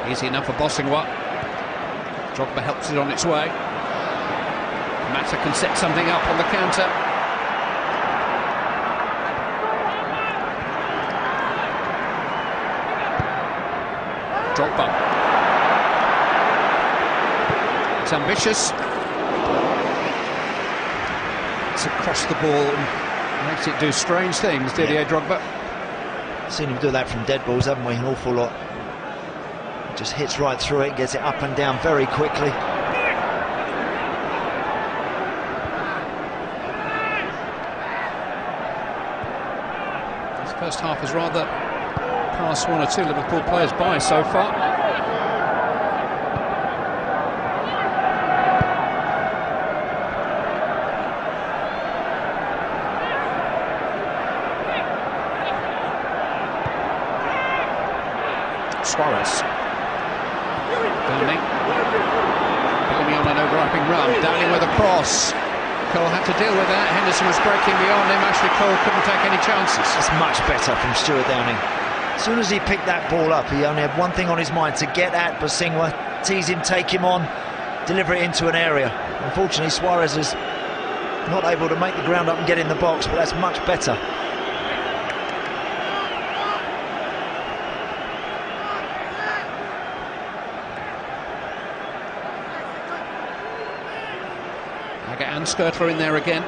Easy enough for Bossingwa. Drogba helps it on its way. Mata can set something up on the counter. Drogba. It's ambitious. It's across the ball and makes it do strange things, Didier Drogba. Seen him do that from dead balls, haven't we? An awful lot. Just hits right through it, gets it up and down very quickly. This first half has rather passed one or two Liverpool players by so far. Suarez. Downing. Bellamy on an overlapping run. Downing with a cross. Cole had to deal with that. Henderson was breaking beyond him. Ashley Cole couldn't take any chances. It's much better from Stuart Downing. As soon as he picked that ball up, he only had one thing on his mind: to get at Bossingwa, tease him, take him on, deliver it into an area. Unfortunately, Suarez is not able to make the ground up and get in the box, but that's much better. And Skirtler in there again.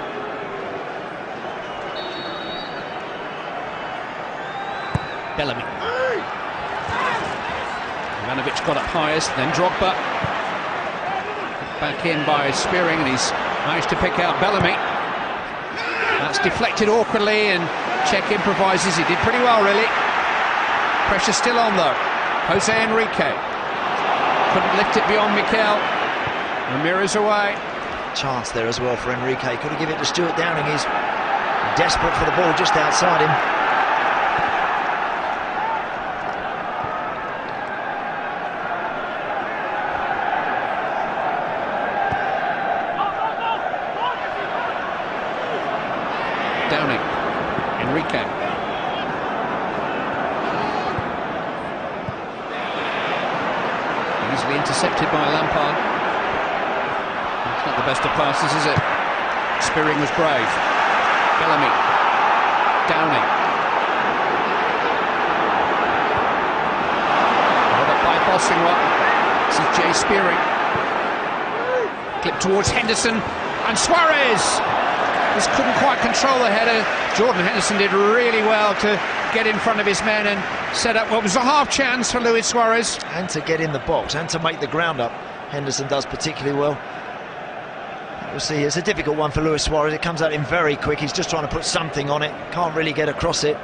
Bellamy. Ivanovic got up highest, then Drogba. Back in by Spearing, and he's managed to pick out Bellamy. That's deflected awkwardly, and Čech improvises. He did pretty well, really. Pressure still on, though. Jose Enrique. Couldn't lift it beyond Mikel. Ramires away. Chance there as well for Enrique. Could have given it to Stuart Downing. He's desperate for the ball just outside him. Downing. Enrique. Easily intercepted by Lampard. Not the best of passes, is it? Spearing was brave. Bellamy. Downing. Held up by Bossingwa. This is Jay Spearing. Clip towards Henderson. And Suarez! Just couldn't quite control the header. Jordan Henderson did really well to get in front of his men and set up what was a half chance for Luis Suarez. And to get in the box and to make the ground up. Henderson does particularly well. We'll see, it's a difficult one for Luis Suarez. It comes at him very quick. He's just trying to put something on it. Can't really get across it.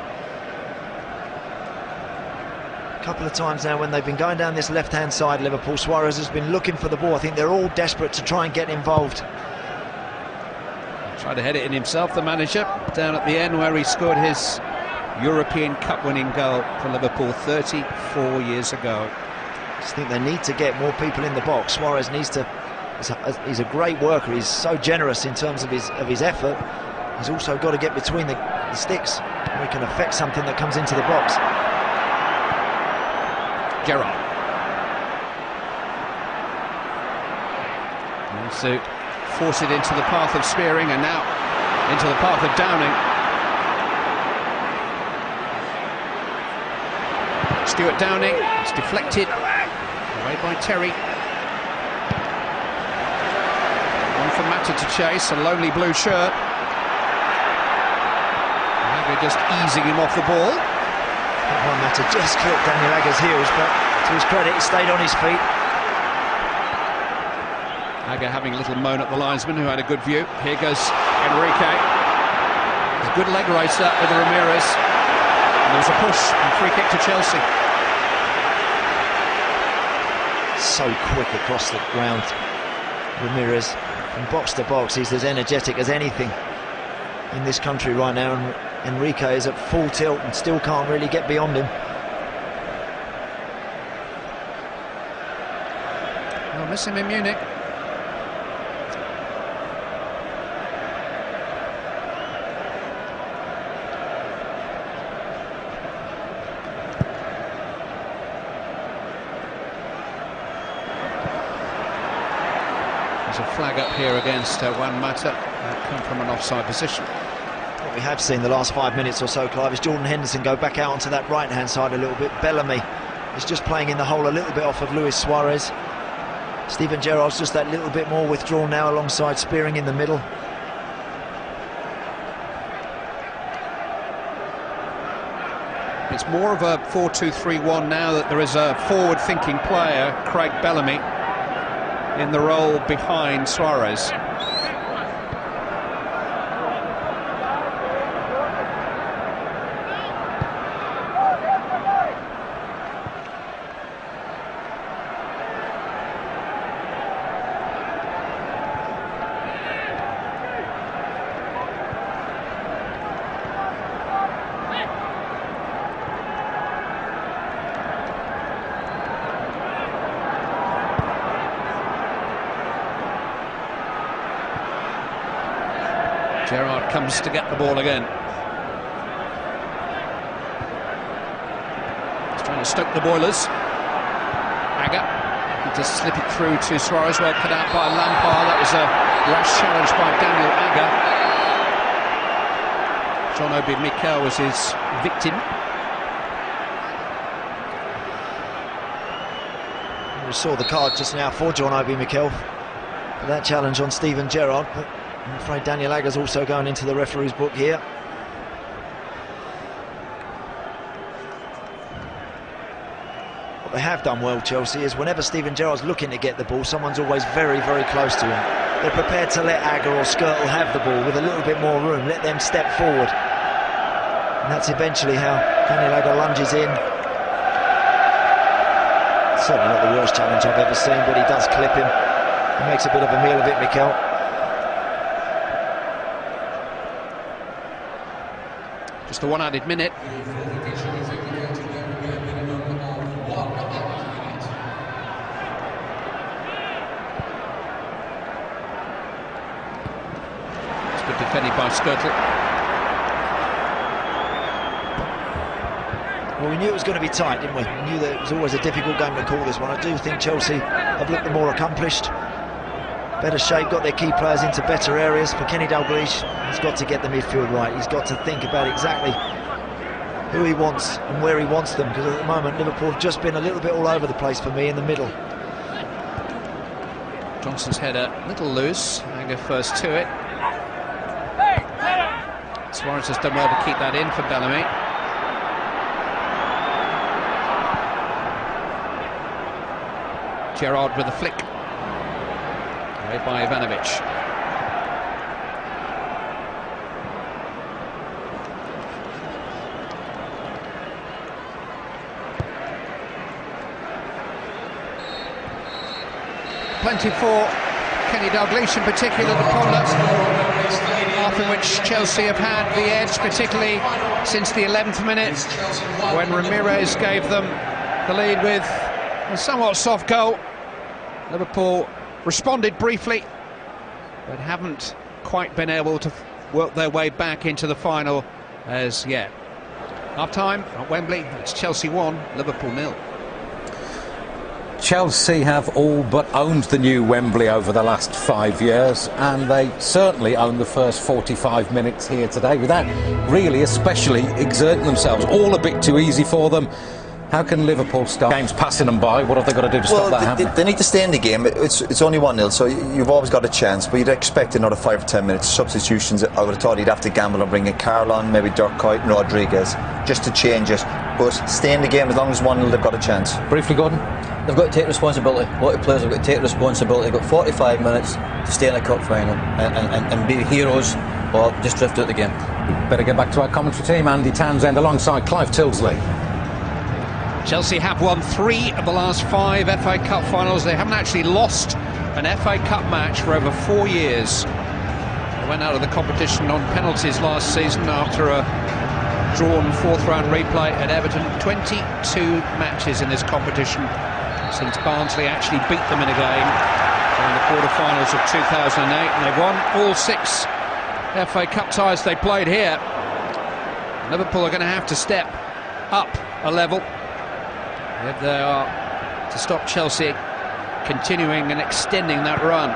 A couple of times now when they've been going down this left-hand side, Liverpool, Suarez has been looking for the ball. I think they're all desperate to try and get involved. Tried to head it in himself, the manager, down at the end where he scored his European Cup winning goal for Liverpool 34 years ago. I just think they need to get more people in the box. Suarez needs to... He's a great worker. He's so generous in terms of his effort. He's also got to get between the sticks where he can affect something that comes into the box. Gerrard. Wants to force it into the path of Spearing, and now into the path of Downing. Stuart Downing. It's deflected away by Terry. For Mata to chase, a lonely blue shirt. They're just easing him off the ball. One matter just clipped Daniel Agger's heels, but to his credit, he stayed on his feet. Agger having a little moan at the linesman, who had a good view. Here goes Enrique. It's a good leg race up with Ramires. And there was a push and free kick to Chelsea. So quick across the ground, Ramires. From box to box, he's as energetic as anything in this country right now, and Enrique is at full tilt and still can't really get beyond him. I'll miss him in Munich. There's a flag up here against Juan Mata. That come from an offside position. What we have seen the last 5 minutes or so, Clive, is Jordan Henderson go back out onto that right-hand side a little bit. Bellamy is just playing in the hole a little bit off of Luis Suarez. Steven Gerrard's just that little bit more withdrawn now alongside Spearing in the middle. It's more of a 4-2-3-1 now that there is a forward-thinking player, Craig Bellamy, in the role behind Suarez. Gerrard comes to get the ball again. He's trying to stoke the boilers. Agger, he just slip it through to Suarez, well cut out by Lampard. That was a rash challenge by Daniel Agger. John Obi Mikel was his victim. We saw the card just now for John Obi Mikel for that challenge on Steven Gerrard, but I'm afraid Daniel Agger's also going into the referee's book here. What they have done well, Chelsea, is whenever Steven Gerrard's looking to get the ball, someone's always very, very close to him. They're prepared to let Agger or Skirtle have the ball with a little bit more room, let them step forward. And that's eventually how Daniel Agger lunges in. Certainly not the worst challenge I've ever seen, but he does clip him. He makes a bit of a meal of it, Mikel. Just the one added minute. It's good defended by Skirtle. Well, we knew it was going to be tight, didn't we? We knew that it was always a difficult game to call this one. I do think Chelsea have looked the more accomplished, better shape, got their key players into better areas. For Kenny Dalglish, he's got to get the midfield right. He's got to think about exactly who he wants and where he wants them, because at the moment Liverpool have just been a little bit all over the place for me in the middle. Johnson's header a little loose. Agger first to it. Suarez has done well to keep that in for Bellamy. Gerrard with a flick. Made by Ivanovic. Plenty for Kenny Dalglish in particular, the pundit, after which Chelsea have had the edge, particularly since the 11th minute when Ramires gave them the lead with a somewhat soft goal. Liverpool responded briefly, but haven't quite been able to work their way back into the final as yet. Half-time at Wembley, it's Chelsea 1, Liverpool 0. Chelsea have all but owned the new Wembley over the last 5 years, and they certainly owned the first 45 minutes here today without really especially exerting themselves. All a bit too easy for them, How can Liverpool start games passing them by? What have they got to do to stop that happening? They need to stay in the game. It's only 1-0, so you've always got a chance, but you'd expect another 5 or 10 minutes. Substitutions, I would have thought he'd have to gamble and bring in Carroll on, maybe Dirk Kuyt and Rodriguez, just to change it. But stay in the game. As long as 1-0, they've got a chance. Briefly, Gordon? They've got to take responsibility. A lot of players have got to take responsibility. They've got 45 minutes to stay in a cup final and be heroes, or just drift out the game. Better get back to our commentary team. Andy Townsend alongside Clive Tildesley. Chelsea have won 3 of the last 5 FA Cup finals. They haven't actually lost an FA Cup match for over 4 years. They went out of the competition on penalties last season after a drawn 4th round replay at Everton. 22 matches in this competition since Barnsley actually beat them in a game in the quarter-finals of 2008, and they've won all 6 FA Cup ties they played here. Liverpool are going to have to step up a level if they are to stop Chelsea continuing and extending that run.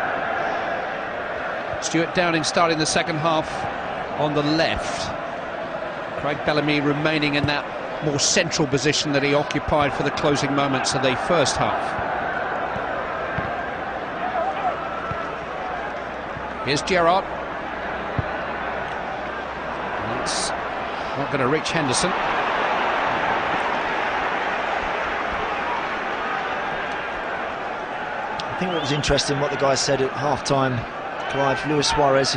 Stuart Downing starting the second half on the left. Craig Bellamy remaining in that more central position that he occupied for the closing moments of the first half. Here's Gerrard. It's not going to reach Henderson. I think what was interesting, what the guys said at half-time, Clive, Luis Suarez,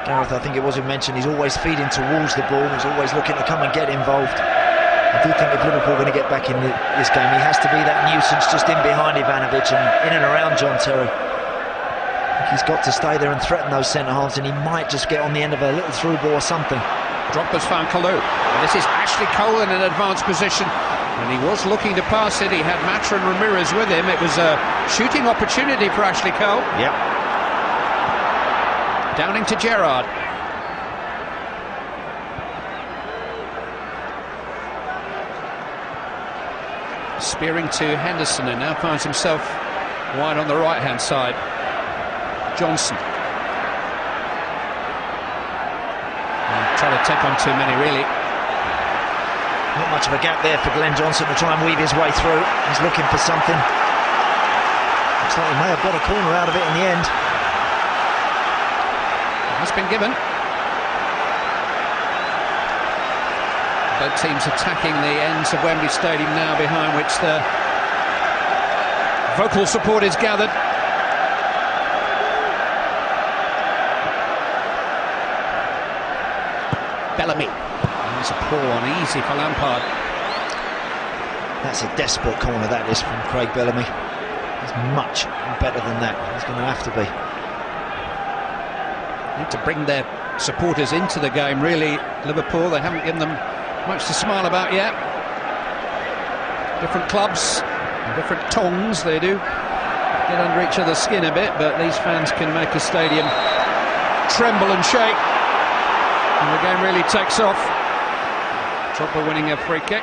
Gareth, I think it was mentioned, he's always feeding towards the ball, he's always looking to come and get involved. I do think if Liverpool are going to get back in this game, he has to be that nuisance just in behind Ivanovic and in and around John Terry. I think he's got to stay there and threaten those centre-halves, and he might just get on the end of a little through ball or something. Drogba's found Kalou. This is Ashley Cole in an advanced position, and he was looking to pass it. He had Mata and Ramires with him. It was a shooting opportunity for Ashley Cole. Yep. Downing to Gerrard. Spearing to Henderson, and now finds himself wide on the right-hand side. Johnson. Trying to take on too many, really. Not much of a gap there for Glenn Johnson to try and weave his way through. He's looking for something. Looks like he may have got a corner out of it in the end. Has been given. Both teams attacking the ends of Wembley Stadium now, behind which the vocal support is gathered. Bellamy. There's a poor one, easy for Lampard. That's a desperate corner, that is, from Craig Bellamy. He's much better than that. He's going to have to be. Need to bring their supporters into the game, really. Liverpool, they haven't given them much to smile about yet. Different clubs, different tongues, they do get under each other's skin a bit, but these fans can make a stadium tremble and shake, and the game really takes off. Drogba winning a free kick.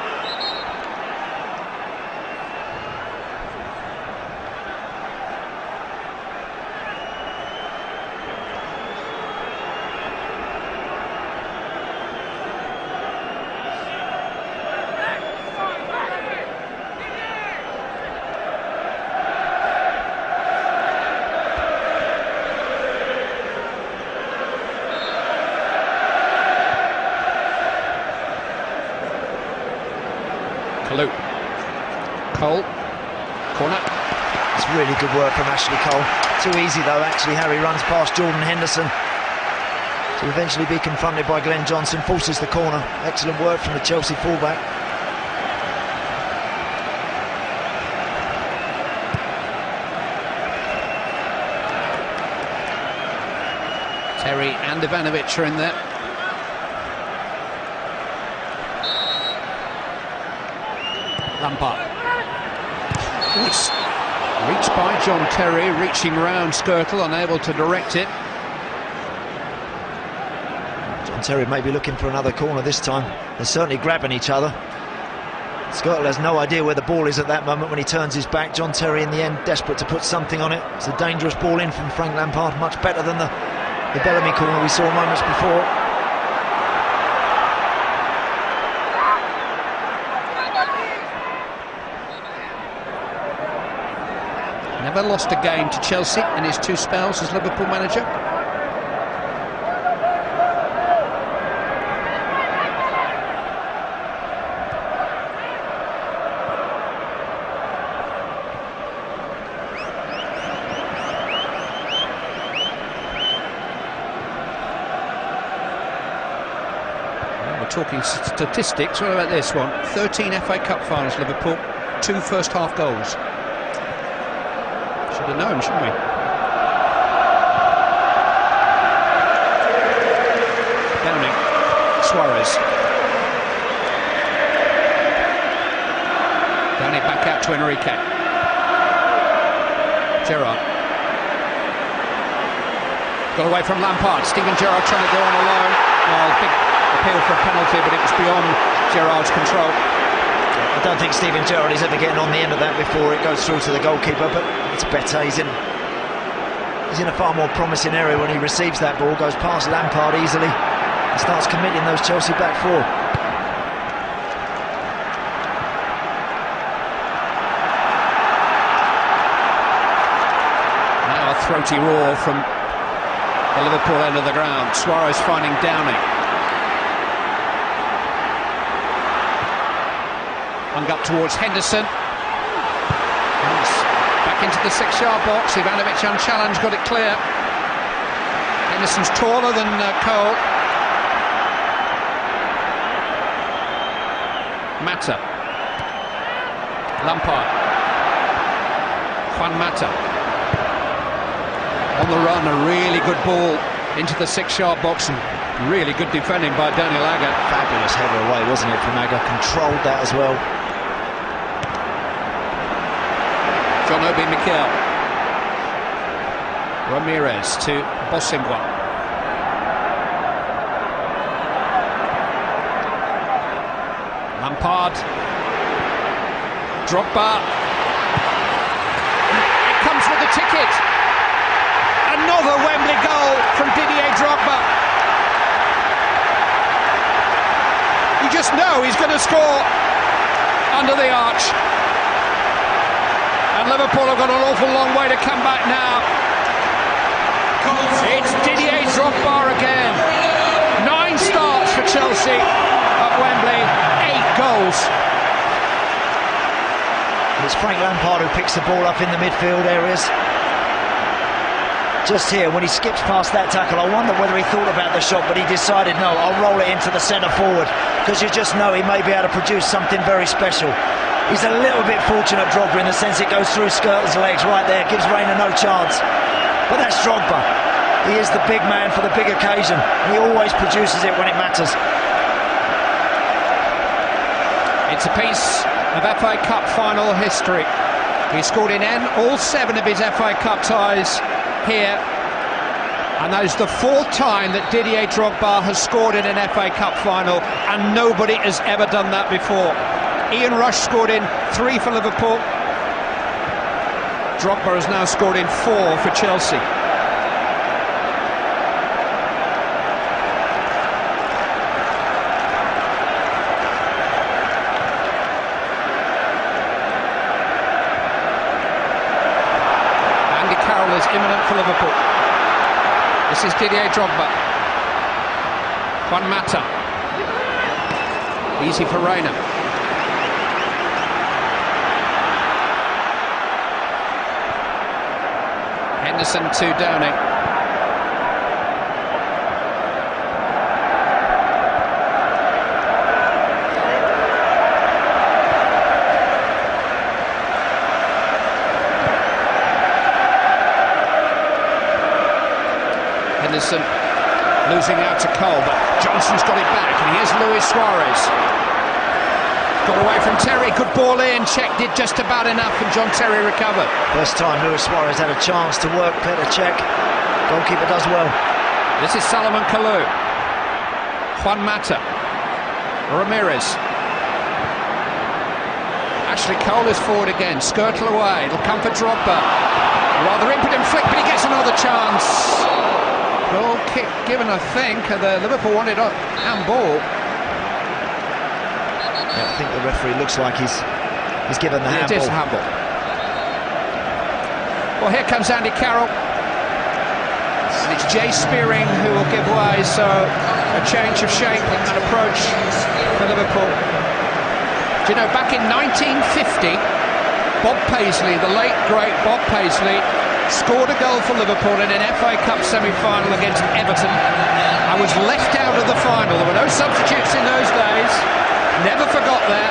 Kalou. Cole. Corner. It's really good work from Ashley Cole. Too easy though, actually. Harry runs past Jordan Henderson to eventually be confronted by Glenn Johnson. Forces the corner. Excellent work from the Chelsea fullback. Terry and Ivanovic are in there. Lampard. It's reached by John Terry, reaching round Skirtle, unable to direct it. John Terry may be looking for another corner this time. They're certainly grabbing each other. Skirtle has no idea where the ball is at that moment when he turns his back. John Terry in the end desperate to put something on it. It's a dangerous ball in from Frank Lampard, much better than the Bellamy corner we saw moments before. never lost a game to Chelsea in his 2 spells as Liverpool manager. Talking statistics, what about this one? 13 FA Cup finals, Liverpool, 2 first-half goals. Should have known, shouldn't we? Downing, Suarez. Downing back out to Enrique. Gerrard. Got away from Lampard. Steven Gerrard trying to go on alone. Well, big appeal for a penalty, but it was beyond Gerrard's control. I don't think Steven Gerrard is ever getting on the end of that before it goes through to the goalkeeper, but it's better. He's in a far more promising area when he receives that ball, goes past Lampard easily and starts committing those Chelsea back four. Now a throaty roar from the Liverpool end of the ground. Suarez finding Downing. Hung up towards Henderson. Back into the 6-yard box. Ivanovic unchallenged, got it clear. Henderson's taller than Cole. Mata. Lampard. Juan Mata. On the run, a really good ball into the 6-yard box, and really good defending by Daniel Agger. Fabulous header away, wasn't it, from Agger? Controlled that as well. John Obi Mikel. Ramires to Bosingwa. Lampard. Drogba. It comes with the ticket. Another Wembley goal from Didier Drogba. You just know he's going to score under the arch. And Liverpool have got an awful long way to come back now. It's Didier Drogba again. 9 starts for Chelsea at Wembley, 8 goals. It's Frank Lampard who picks the ball up in the midfield areas. Just here, when he skips past that tackle, I wonder whether he thought about the shot, but he decided, no, I'll roll it into the centre forward, because you just know he may be able to produce something very special. He's a little bit fortunate, Drogba, in the sense it goes through Skirtle's legs right there, gives Reina no chance. But that's Drogba. He is the big man for the big occasion. He always produces it when it matters. It's a piece of FA Cup final history. He scored in all 7 of his FA Cup ties here, and that is the 4th time that Didier Drogba has scored in an FA Cup final, and nobody has ever done that before. Ian Rush scored in 3 for Liverpool. Drogba has now scored in 4 for Chelsea. Andy Carroll is imminent for Liverpool. This is Didier Drogba. Juan Mata. Easy for Reina. Henderson to Downing. Henderson losing out to Cole, but Johnson's got it back, and here's Luis Suarez. Got away from Terry, good ball in. Czech did just about enough, and John Terry recovered. First time Luis Suarez had a chance to work Petr Čech. Goalkeeper does well. This is Salomon Kalou. Juan Mata. Ramires. Ashley Cole is forward again. Skirtle away. It'll come for Drogba. Rather impotent flick, but he gets another chance. Goal kick given, I think. The Liverpool wanted a handball. Yeah, I think the referee looks like he's given the handball. It is handball. Well, here comes Andy Carroll. And it's Jay Spearing who will give way, so a change of shape and approach for Liverpool. Do you know, back in 1950, Bob Paisley, the late great Bob Paisley, scored a goal for Liverpool in an FA Cup semi-final against Everton. I was left out of the final. There were no substitutes in those days. Never forgot that.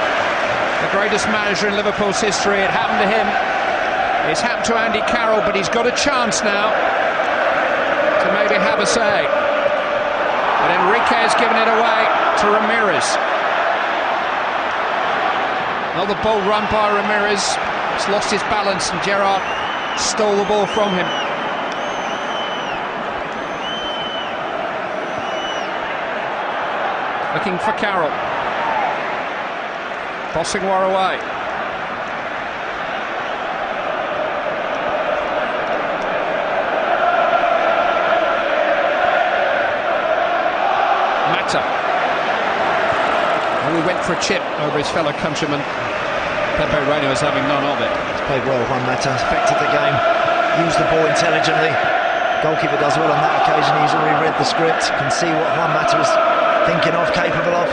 The greatest manager in Liverpool's history. It happened to him. It's happened to Andy Carroll, but he's got a chance now to maybe have a say. But Enrique has given it away to Ramires. Another bold run by Ramires. He's lost his balance and Gerrard stole the ball from him. Looking for Carroll. Bossing war away. Well, he went for a chip over his fellow countryman. Pepe Reina was having none of it. He's played well, Juan Mata, affected the game, used the ball intelligently. Goalkeeper does well on that occasion. He's already read the script, can see what Juan Mata is thinking of, capable of.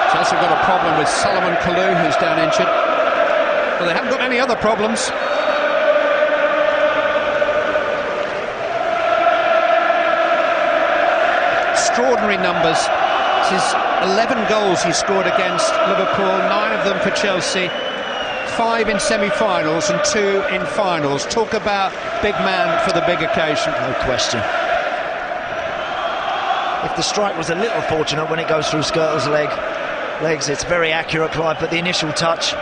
Chelsea have got a problem with Solomon Kalou, who's down injured. Well, they haven't got any other problems. Extraordinary numbers. This is 11 goals he scored against Liverpool, 9 of them for Chelsea, 5 in semi-finals and 2 in finals. Talk about big man for the big occasion. No question. If the strike was a little fortunate when it goes through Skirtle's legs, it's very accurate, Clive, but the initial touch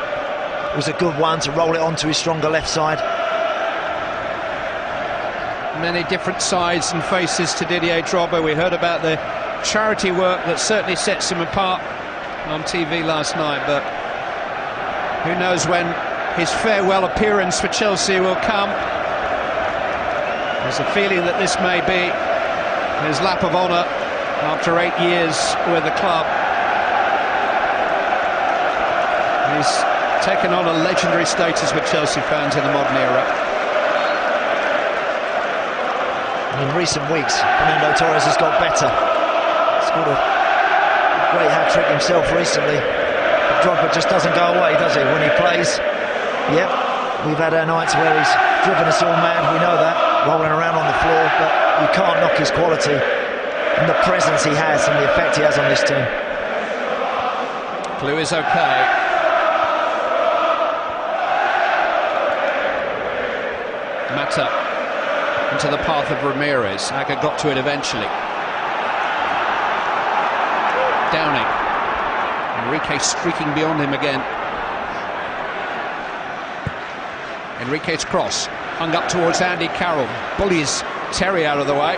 was a good one to roll it onto his stronger left side. Many different sides and faces to Didier Drogba. We heard about the charity work that certainly sets him apart on TV last night, but who knows when his farewell appearance for Chelsea will come. There's a feeling that this may be his lap of honour after 8 years with the club. He's taken on a legendary status with Chelsea fans in the modern era. In recent weeks, Fernando Torres has got better. Scored a great hat-trick himself recently. But Drogba just doesn't go away, does he? When he plays, yep, we've had our nights where he's driven us all mad, we know that, rolling around on the floor, but you can't knock his quality and the presence he has and the effect he has on this team. Blue is okay. Mata into the path of Ramires. Aga got to it eventually. Downing. Enrique streaking beyond him again. Enrique's cross hung up towards Andy Carroll. Bullies Terry out of the way.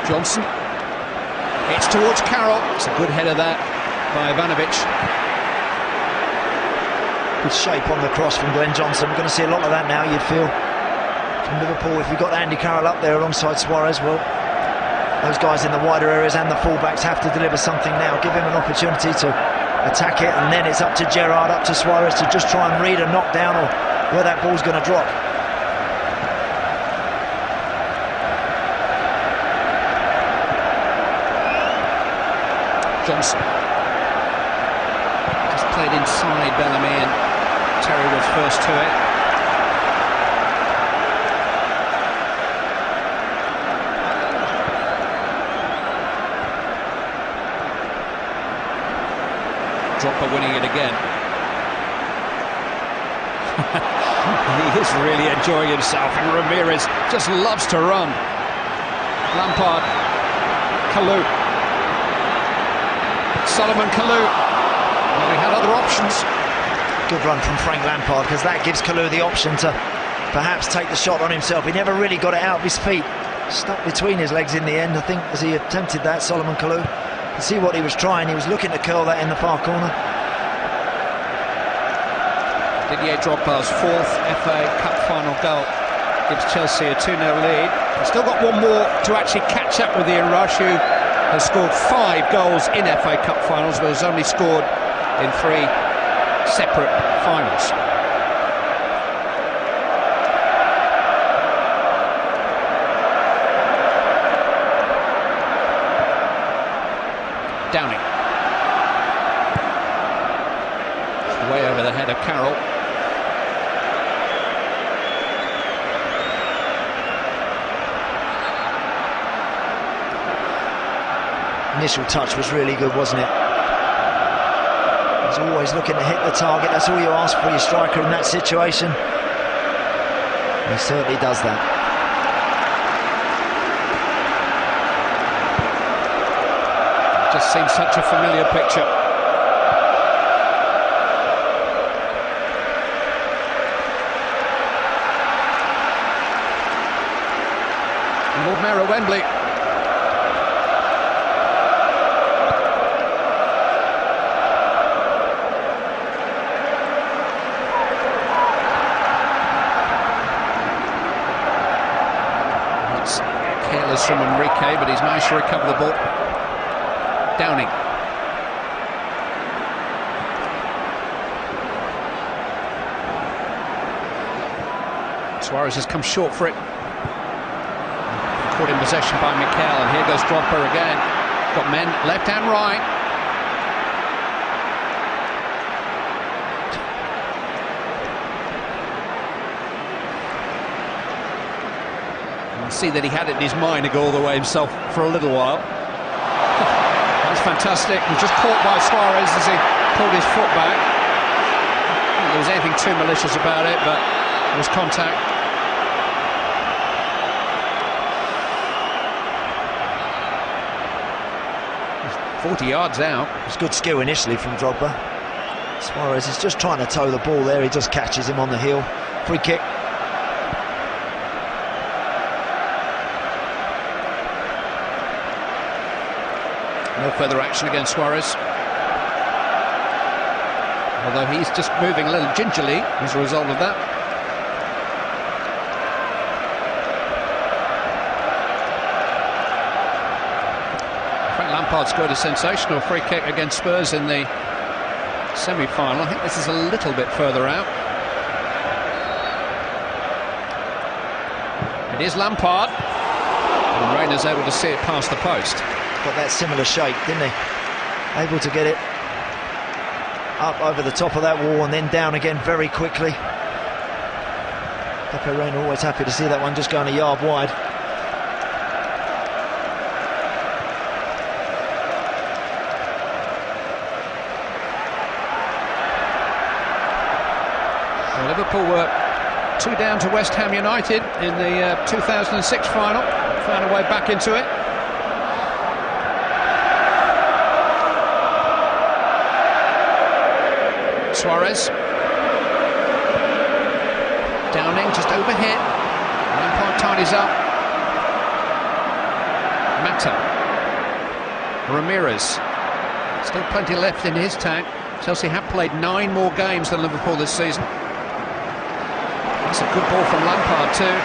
Johnson. It's towards Carroll. It's a good header that by Ivanovic. Good shape on the cross from Glenn Johnson. We're going to see a lot of that now, you'd feel, from Liverpool. If we've got Andy Carroll up there alongside Suarez, well, those guys in the wider areas and the fullbacks have to deliver something now. Give him an opportunity to attack it, and then it's up to Gerrard, up to Suarez to just try and read a knockdown or where that ball's going to drop. Johnson just played inside Bellamy, and Terry was first to it. Drogba winning it again. He is really enjoying himself, and Ramires just loves to run. Lampard, Kalou, Solomon Kalou. Well, he had other options. Good run from Frank Lampard, because that gives Kalou the option to perhaps take the shot on himself. He never really got it out of his feet. Stuck between his legs in the end, I think, as he attempted that, Solomon Kalou. You see what he was trying. He was looking to curl that in the far corner. Didier Drogba's 4th FA Cup final goal. gives Chelsea a 2-0 lead. Still got one more to actually catch up with Ian Rush, who has scored 5 goals in FA Cup finals, but has only scored in 3 separate finals. Downing. Way over the head of Carroll. Initial touch was really good, wasn't it? He's always looking to hit the target. That's all you ask for your striker in that situation. He certainly does that. Just seems such a familiar picture. Lord Mayor of Wembley. It's careless from Enrique, but he's managed to recover the ball. Downing. Suarez has come short for it. Caught in possession by Mikel, and here goes Drogba again. Got men left and right. You can see that he had it in his mind to go all the way himself for a little while. That's fantastic. He was just caught by Suarez as he pulled his foot back. I don't think there was anything too malicious about it, but it was contact. 40 yards out. It was good skill initially from Drogba. Suarez is just trying to toe the ball there. He just catches him on the heel. Free kick. No further action against Suarez. Although he's just moving a little gingerly as a result of that. Lampard scored a sensational free kick against Spurs in the semi-final. I think this is a little bit further out. It is Lampard, and Rayner's able to see it past the post. Got that similar shape, didn't he? Able to get it up over the top of that wall and then down again very quickly. Pepe Reina always happy to see that one just going a yard wide. Liverpool were 2 down to West Ham United in the 2006 final. Found a way back into it. Suarez. Downing just overhit. Lampard tidies up. Mata. Ramires. Still plenty left in his tank. Chelsea have played 9 more games than Liverpool this season. That's a good ball from Lampard too.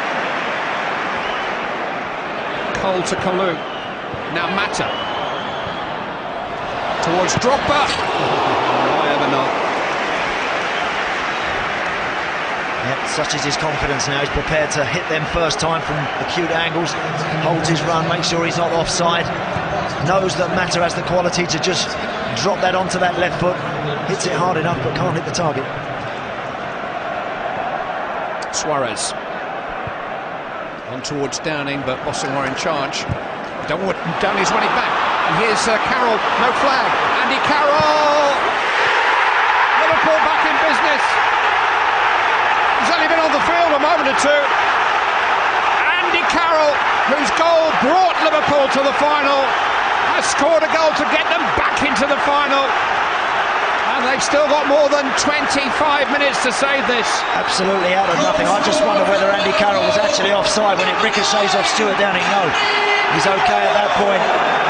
Cole to Kalou. Now Mata. Towards Drogba. Why ever not? Yep, such is his confidence now. He's prepared to hit them first time from acute angles. Holds his run, makes sure he's not offside. Knows that Mata has the quality to just drop that onto that left foot. Hits it hard enough but can't hit the target. Suarez on towards Downing, but Bossing are in charge. Downing's running back, and here's Carroll. No flag. Andy Carroll. Liverpool back in business. He's only been on the field a moment or two. Andy Carroll, whose goal brought Liverpool to the final, has scored a goal to get them back into the final. And they've still got more than 25 minutes to save this. Absolutely out of nothing. I just wonder whether Andy Carroll was actually offside when it ricochets off Stuart Downing. No, he's okay at that point.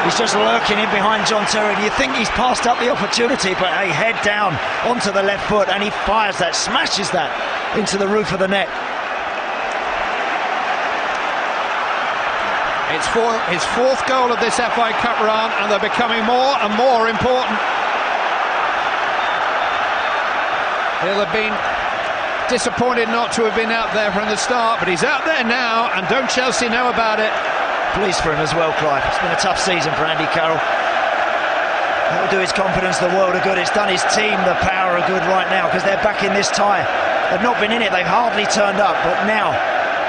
He's just lurking in behind John Terry. You think he's passed up the opportunity, but a head down onto the left foot, and he fires that, smashes that into the roof of the net. It's for his fourth goal of this FA Cup run, and they're becoming more and more important. He'll have been disappointed not to have been out there from the start, but he's out there now, and don't Chelsea know about it? Pleased for him as well, Clive. It's been a tough season for Andy Carroll. That'll do his confidence the world of good. It's done his team the power of good right now, because they're back in this tie. They've not been in it, they've hardly turned up, but now,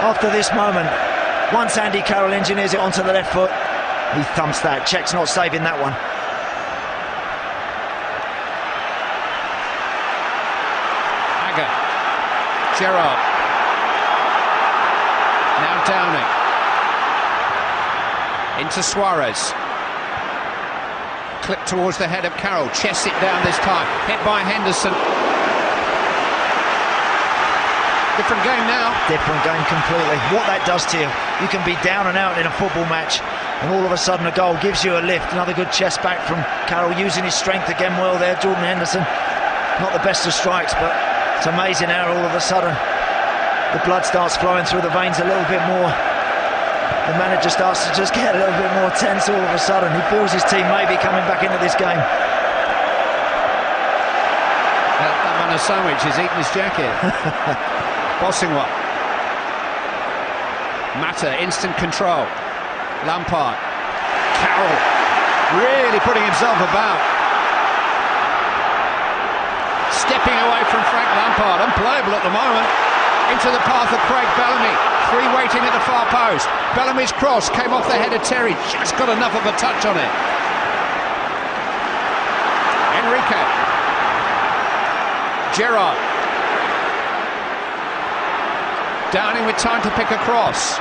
after this moment, once Andy Carroll engineers it onto the left foot, he thumps that. Czech's not saving that one. Gerrard. Now Downing. Into Suarez. Clip towards the head of Carroll. Chests it down this time. Hit by Henderson. Different game now. Different game completely. What that does to you, you can be down and out in a football match, and all of a sudden a goal gives you a lift. Another good chest back from Carroll, using his strength again well there. Jordan Henderson, not the best of strikes, but it's amazing how all of a sudden the blood starts flowing through the veins a little bit more. The manager starts to just get a little bit more tense all of a sudden. He feels his team may be coming back into this game. That man of sandwich is eating his jacket. Bossing one. Mata, instant control. Lampard. Carroll really putting himself about. Stepping away from Frank Lampard, unplayable at the moment. Into the path of Craig Bellamy. Three waiting at the far post. Bellamy's cross came off the head of Terry. Just got enough of a touch on it. Enrique. Gerrard. Downing with time to pick a cross.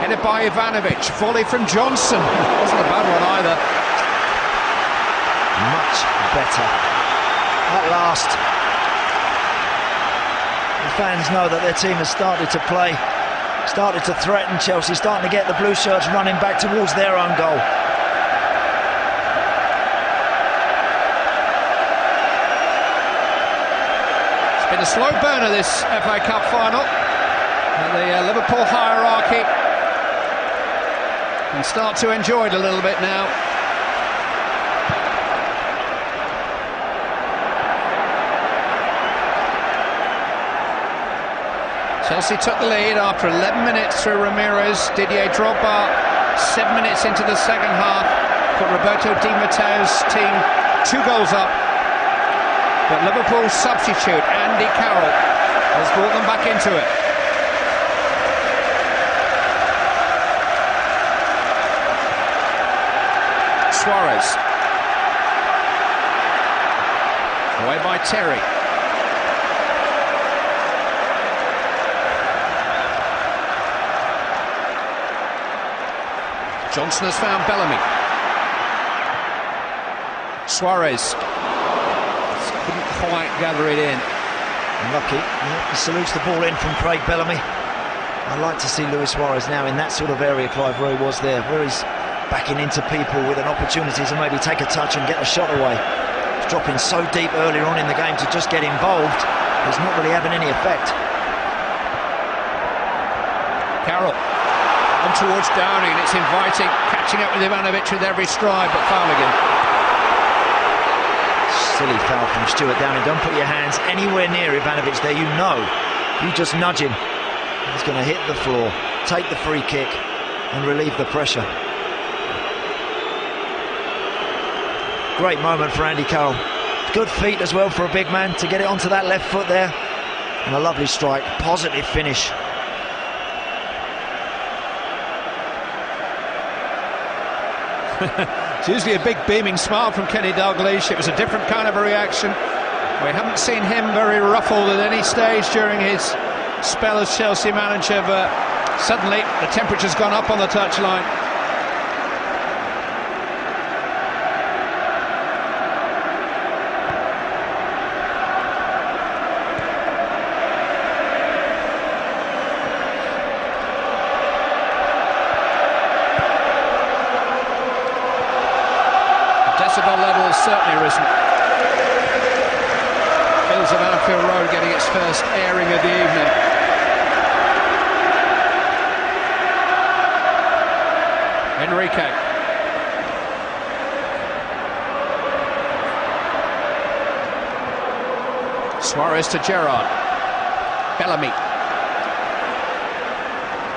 Headed by Ivanovic. Volley from Johnson. Wasn't a bad one either. Much better. At last, the fans know that their team has started to play, started to threaten Chelsea, starting to get the blue shirts running back towards their own goal. It's been a slow burner, this FA Cup final. And the Liverpool hierarchy can start to enjoy it a little bit now. Chelsea took the lead after 11 minutes through Ramires. Didier Drogba, 7 minutes into the second half, put Roberto Di Matteo's team 2 goals up. But Liverpool's substitute, Andy Carroll, has brought them back into it. Suarez. Away by Terry. Johnson has found Bellamy. Suarez couldn't quite gather it in. Lucky. He salutes the ball in from Craig Bellamy. I'd like to see Luis Suarez now in that sort of area, Clive, where he was there, where he's backing into people with an opportunity to maybe take a touch and get a shot away. He's dropping so deep earlier on in the game to just get involved. It's not really having any effect. Carroll. On towards Downing, it's inviting, catching up with Ivanovic with every stride, but foul again. Silly foul from Stuart Downing. Don't put your hands anywhere near Ivanovic there, you know. You just nudge him. He's going to hit the floor, take the free kick and relieve the pressure. Great moment for Andy Carroll. Good feet as well for a big man to get it onto that left foot there. And a lovely strike, positive finish. It's usually a big beaming smile from Kenny Dalglish. It was a different kind of a reaction. We haven't seen him very ruffled at any stage during his spell as Chelsea manager, but suddenly the temperature's gone up on the touchline. Decibel level has certainly risen. Fields of Anfield Road getting its first airing of the evening. Enrique. Suarez to Gerrard. Bellamy.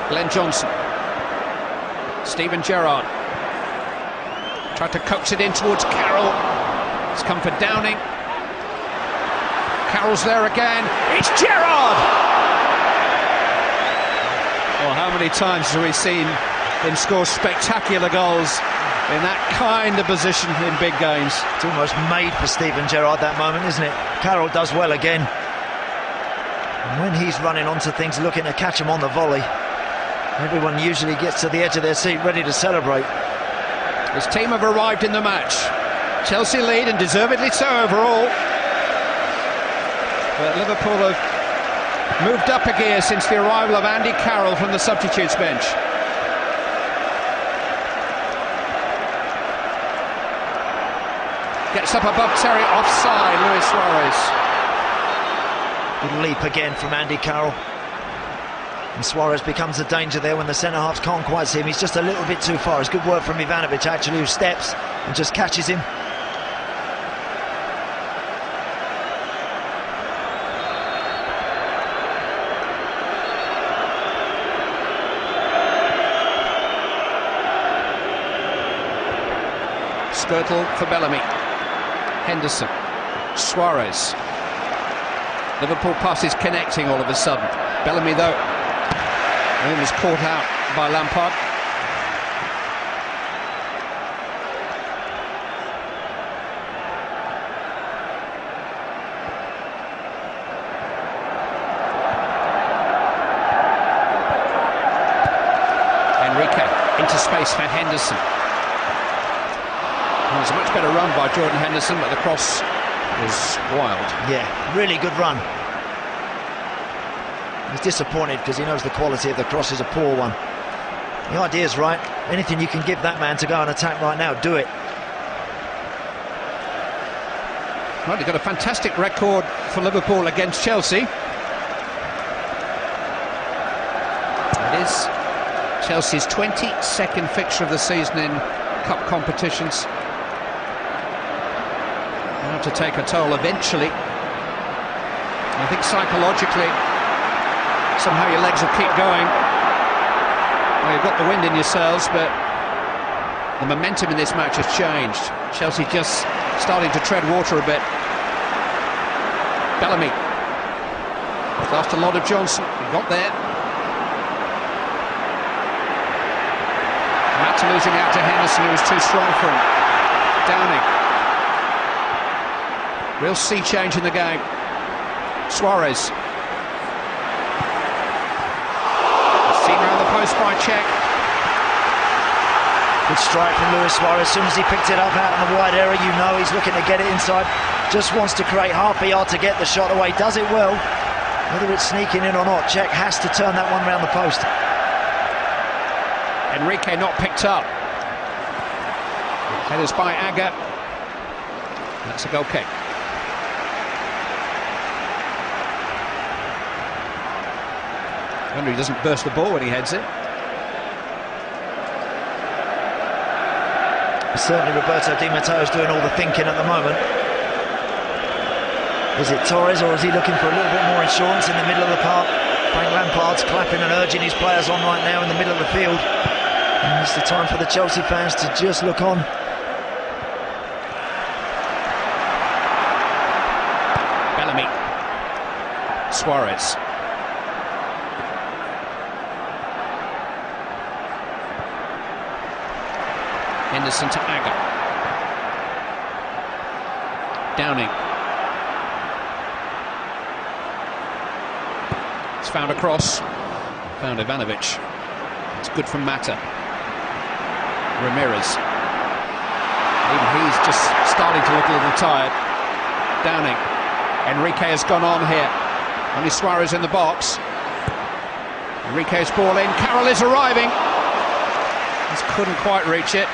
Glenn Johnson. Steven Gerrard. Tried to coax it in towards Carroll. It's come for Downing. Carroll's there again. It's Gerrard! Well, how many times have we seen him score spectacular goals in that kind of position in big games? It's almost made for Steven Gerrard, that moment, isn't it? Carroll does well again. And when he's running onto things, looking to catch him on the volley, everyone usually gets to the edge of their seat ready to celebrate. His team have arrived in the match. Chelsea lead, and deservedly so overall. But Liverpool have moved up a gear since the arrival of Andy Carroll from the substitutes bench. Gets up above Terry, offside, Luis Suarez. Good leap again from Andy Carroll. And Suarez becomes a danger there when the centre-halves can't quite see him. He's just a little bit too far. It's good work from Ivanovic, actually, who steps and just catches him. Skirtle for Bellamy. Henderson. Suarez. Liverpool passes connecting all of a sudden. Bellamy, though, almost caught out by Lampard. Enrique into space for Henderson. It was a much better run by Jordan Henderson, but the cross was wild. Yeah, really good run. He's disappointed because he knows the quality of the cross is a poor one. The idea is right. Anything you can give that man to go and attack right now, do it. Well, he's got a fantastic record for Liverpool against Chelsea. It is Chelsea's 22nd fixture of the season in cup competitions. Now to take a toll eventually. I think psychologically, somehow your legs will keep going. Well, you've got the wind in your sails, but the momentum in this match has changed. Chelsea just starting to tread water a bit. Bellamy. After a lot of Johnson, he got there. Matt losing out to Henderson, who was too strong for him. Downing. Real sea change in the game. Suarez. Seen around the post by Čech. Good strike from Luis Suarez. As soon as he picked it up out in the wide area, you know he's looking to get it inside. Just wants to create half a yard to get the shot away. Does it well. Whether it's sneaking in or not, Čech has to turn that one round the post. Enrique not picked up. Headers by Agger. That's a goal kick. I wonder he doesn't burst the ball when he heads it. Certainly Roberto Di Matteo's doing all the thinking at the moment. Is it Torres, or is he looking for a little bit more insurance in the middle of the park? Frank Lampard's clapping and urging his players on right now in the middle of the field. And it's the time for the Chelsea fans to just look on. Bellamy. Suarez. Henderson to Agger. Downing. He's found a cross. Found Ivanovic. It's good from Mata. Ramires. Even he's just starting to look a little tired. Downing. Enrique has gone on here. Only Suarez in the box. Enrique's ball in. Carroll is arriving. Just couldn't quite reach it.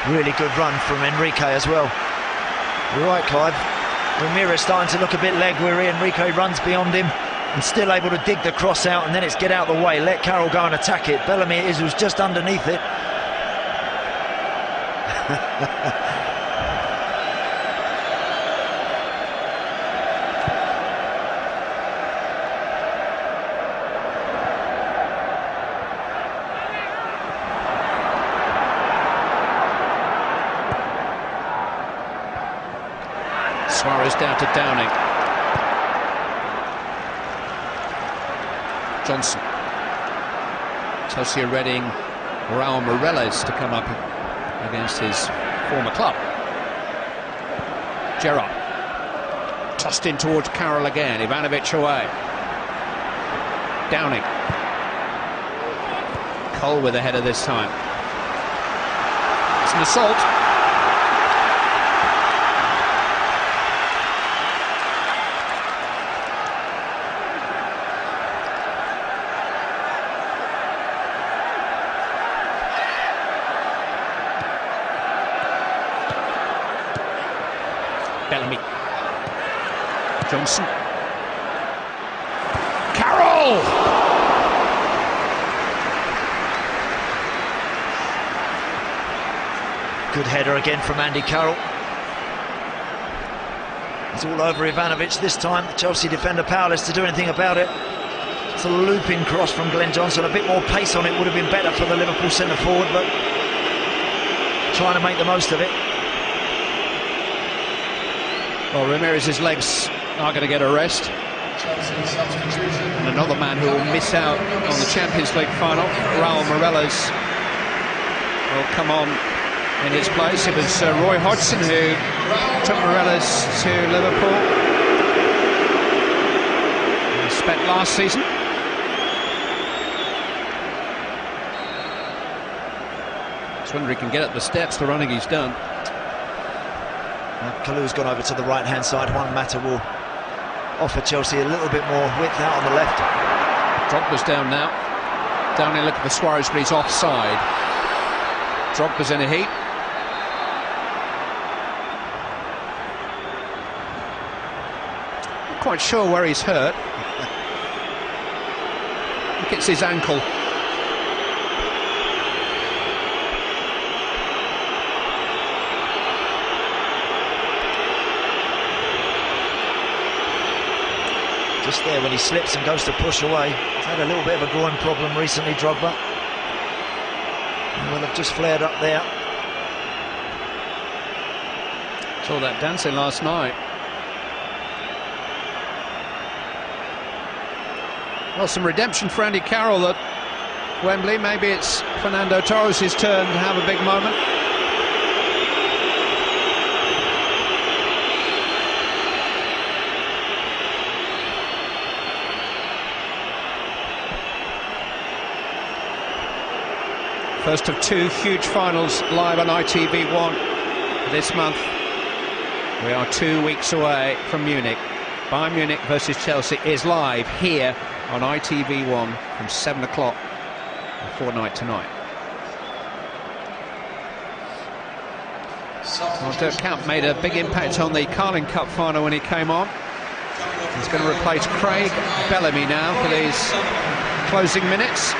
Really good run from Enrique as well. You're right, Clive. Ramires starting to look a bit leg weary. Enrique runs beyond him and still able to dig the cross out, and then it's get out of the way, let Carroll go and attack it. Bellamy who's just underneath it. Suarez down to Downing. Johnson. Chelsea are readying Ramires to come up against his former club. Gerrard. Tossed in towards Carroll again. Ivanovic away. Downing. Cole with the header this time. It's an assault. Bellamy. Johnson. Carroll! Good header again from Andy Carroll. It's all over Ivanovic this time. The Chelsea defender powerless to do anything about it. It's a looping cross from Glenn Johnson. A bit more pace on it would have been better for the Liverpool centre forward, but trying to make the most of it. Well, Ramires' legs are going to get a rest. And another man who will miss out on the Champions League final, Ramires, will come on in his place. It was Roy Hodgson who took Ramires to Liverpool. He spent last season. Just wonder if he can get up the steps, the running he's done. Kalu's gone over to the right-hand side. Juan Mata will offer Chelsea a little bit more width out on the left. Drogba's down now. Down in look at the Suarez, but he's offside. Drogba's in a heat. Not quite sure where he's hurt. I think it's his ankle. Just there when he slips and goes to push away. He's had a little bit of a groin problem recently, Drogba. He will have just flared up there. Saw that dancing last night. Well, some redemption for Andy Carroll at Wembley. Maybe it's Fernando Torres' turn to have a big moment. First of two huge finals live on ITV1 this month. We are 2 weeks away from Munich. Bayern Munich versus Chelsea is live here on ITV1 from 7 o'clock a fortnight tonight. Well, Dirk Kuyt made a big impact on the Carling Cup final when he came on. He's going to replace Craig Bellamy now for these closing minutes.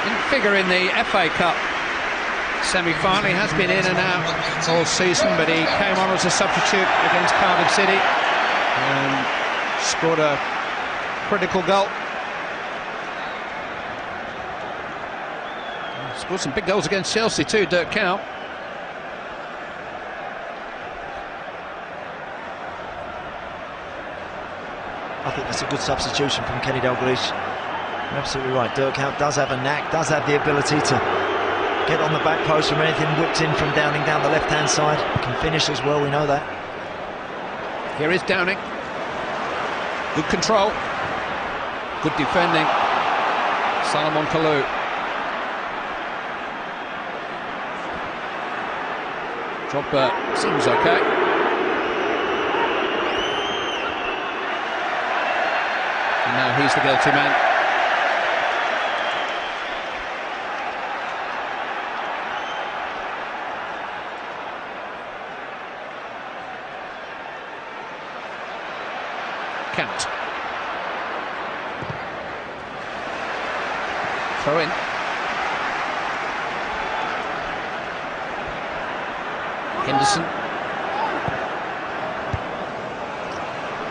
Didn't figure in the FA Cup semi-final. He has been in and out all season, but he came on as a substitute against Cardiff City and scored a critical goal. Scored some big goals against Chelsea too, Dirk Kuyt. I think that's a good substitution from Kenny Dalglish. You're absolutely right. Dirk Kuyt does have a knack, does have the ability to get on the back post from anything whipped in from Downing down the left-hand side. Can finish as well, we know that. Here is Downing. Good control. Good defending. Salomon Kalou. Drogba seems okay. And now he's the guilty man. Count. Throw in. Henderson.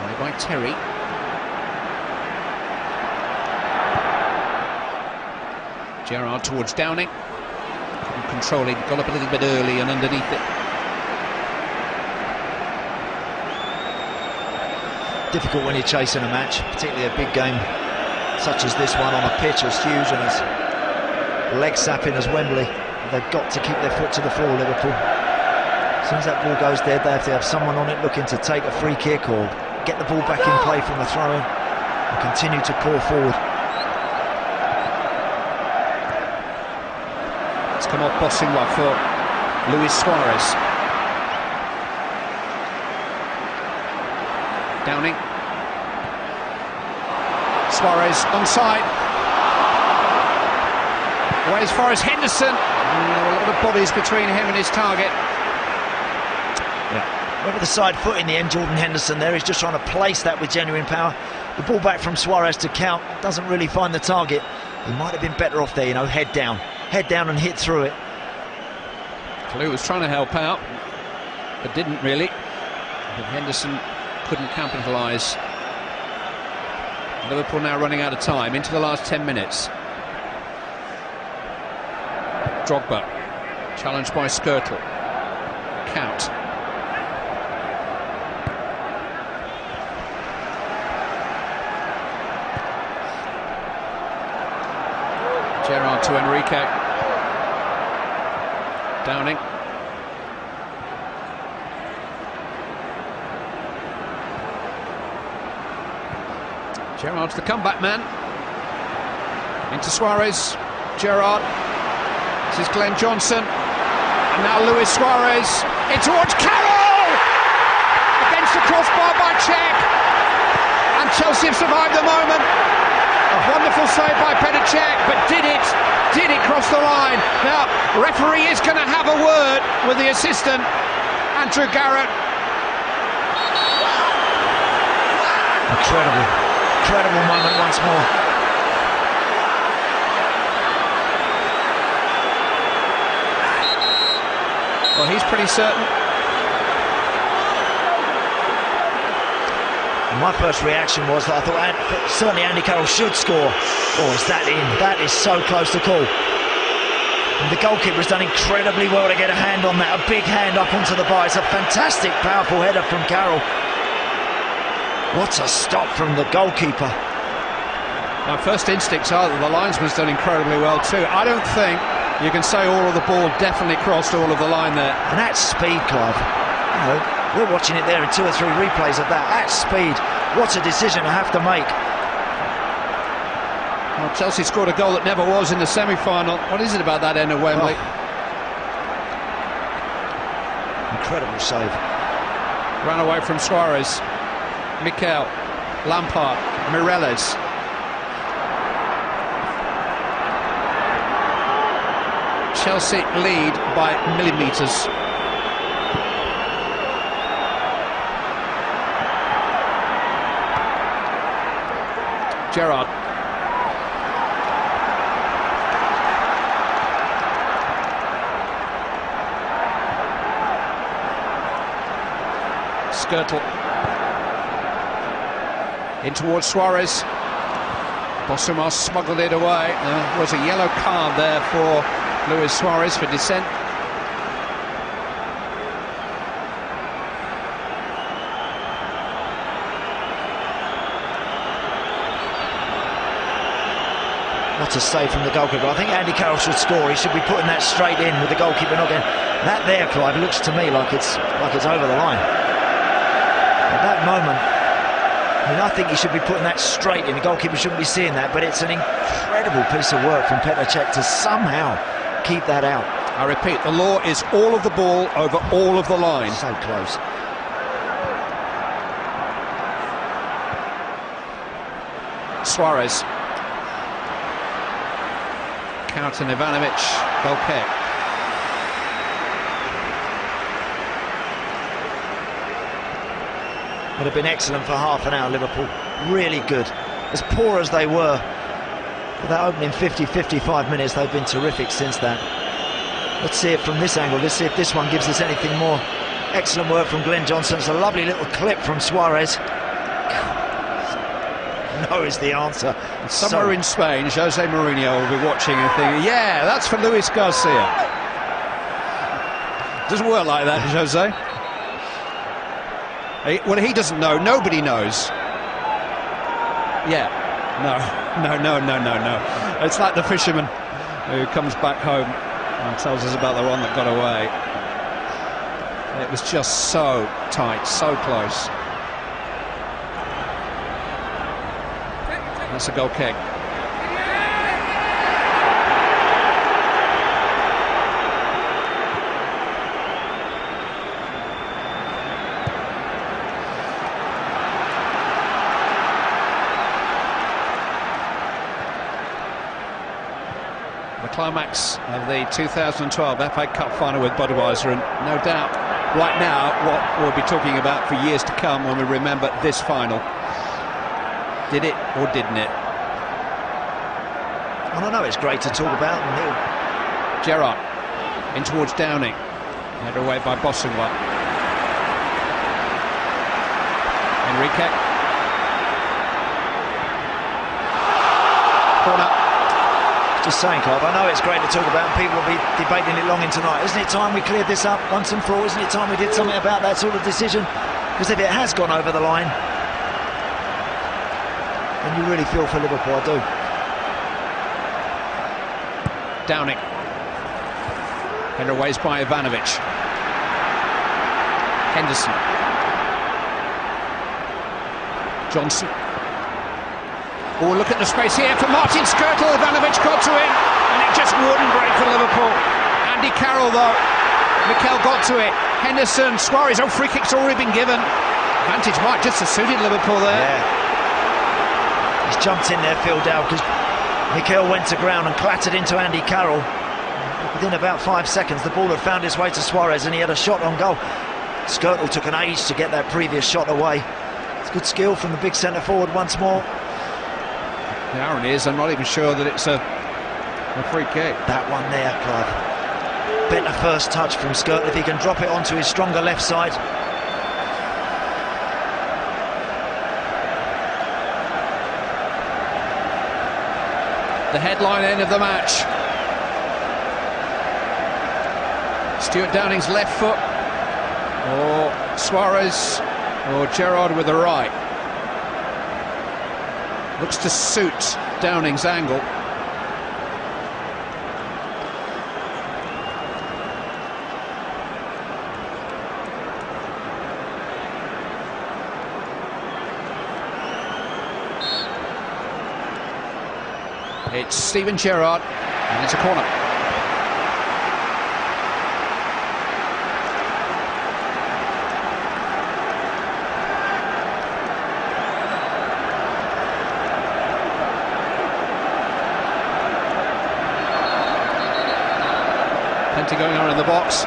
Played by Terry. Gerrard towards Downing. Controlling, got up a little bit early and underneath it. Difficult when you're chasing a match, particularly a big game such as this one on a pitch as huge and as leg sapping as Wembley. They've got to keep their foot to the floor, Liverpool. As soon as that ball goes dead, they have to have someone on it looking to take a free kick or get the ball back in play from the throw-in and continue to pour forward. It's come off Bosingwa for Luis Suarez. Downing. Suarez onside. Away as far as Henderson. A lot of bodies between him and his target. Went with the side foot in the end, Jordan Henderson there. He's just trying to place that with genuine power. The ball back from Suarez to count. Doesn't really find the target. He might have been better off there, you know, head down and hit through it. Kalu was trying to help out, but didn't really. But Henderson couldn't capitalise. Liverpool now running out of time into the last 10 minutes. Drogba, challenged by Skirtle. Count. Gerrard to Enrique. Downing. Gerrard's the comeback man. Into Suarez. Gerrard. This is Glenn Johnson. And now Luis Suarez. In towards Carroll! Against the crossbar by Čech. And Chelsea have survived the moment. A wonderful save by Petr Čech, but did it cross the line? Now, referee is going to have a word with the assistant, Andrew Garrett. Incredible moment once more. Well, he's pretty certain. My first reaction was that I thought certainly Andy Carroll should score. Oh, is that in? That is so close to call. And the goalkeeper's done incredibly well to get a hand on that. A big hand up onto the bar. It's a fantastic, powerful header from Carroll. What a stop from the goalkeeper. My first instincts are that the linesman's done incredibly well too. I don't think you can say all of the ball definitely crossed all of the line there. And at speed, Clive. You know, we're watching it there in 2 or 3 replays of that. At speed, what a decision to have to make. Well, Chelsea scored a goal that never was in the semi-final. What is it about that end of Wembley? Incredible save. Ran away from Suarez. Mikel, Lampard, Mireles. Chelsea lead by millimetres. Gerrard. Skirtle. In towards Suarez. Bosumar smuggled it away. There was a yellow card there for Luis Suarez for dissent. What a save from the goalkeeper. I think Andy Carroll should score. He should be putting that straight in with the goalkeeper not getting. That there, Clive, looks to me like it's over the line. At that moment, I mean, I think he should be putting that straight in. The goalkeeper shouldn't be seeing that, but it's an incredible piece of work from Petr Čech to somehow keep that out. I repeat, the law is all of the ball over all of the line. So close. Suarez. Count and Ivanovic, goal kick. Would have been excellent for half an hour, Liverpool. Really good. As poor as they were, for that opening 50-55 minutes, they've been terrific since that. Let's see it from this angle. Let's see if this one gives us anything more. Excellent work from Glenn Johnson. It's a lovely little clip from Suarez. No is the answer. Somewhere in Spain, Jose Mourinho will be watching and thinking, yeah, that's for Luis Garcia. Doesn't work like that, Jose. Well, he doesn't know. Nobody knows. Yeah. No. It's like the fisherman who comes back home and tells us about the one that got away. It was just so tight, so close. That's a goal kick. The climax of the 2012 FA Cup final with Budweiser, and no doubt right now what we'll be talking about for years to come when we remember this final. Did it or didn't it? I don't know, it's great to talk about. Gerrard in towards Downing, headed away by Bosingwa. Enrique. Corner. Just saying, Clive, I know it's great to talk about and people will be debating it long into tonight. Isn't it time we cleared this up once and for all? Isn't it time we did something about that sort of decision? Because if it has gone over the line, then you really feel for Liverpool, I do. Downing. Header away by Ivanovic. Henderson. Johnson. Oh, look at the space here for Martin Skrtel. Ivanovic got to it, and it just wouldn't break for Liverpool. Andy Carroll, though. Mikel got to it. Henderson, Suarez. Oh, free kick's already been given. Advantage might just have suited Liverpool there. Yeah. He's jumped in there, Phil Dowd, because Mikel went to ground and clattered into Andy Carroll. Within about 5 seconds, the ball had found its way to Suarez, and he had a shot on goal. Skrtel took an age to get that previous shot away. It's good skill from the big centre forward once more. The irony is, I'm not even sure that it's a free kick. That one there, Clive. Better first touch from Skrtel if he can drop it onto his stronger left side. The headline end of the match. Stuart Downing's left foot, or Suarez, or Gerrard with the right. Looks to suit Downing's angle. It's Steven Gerrard, and it's a corner. Plenty going on in the box.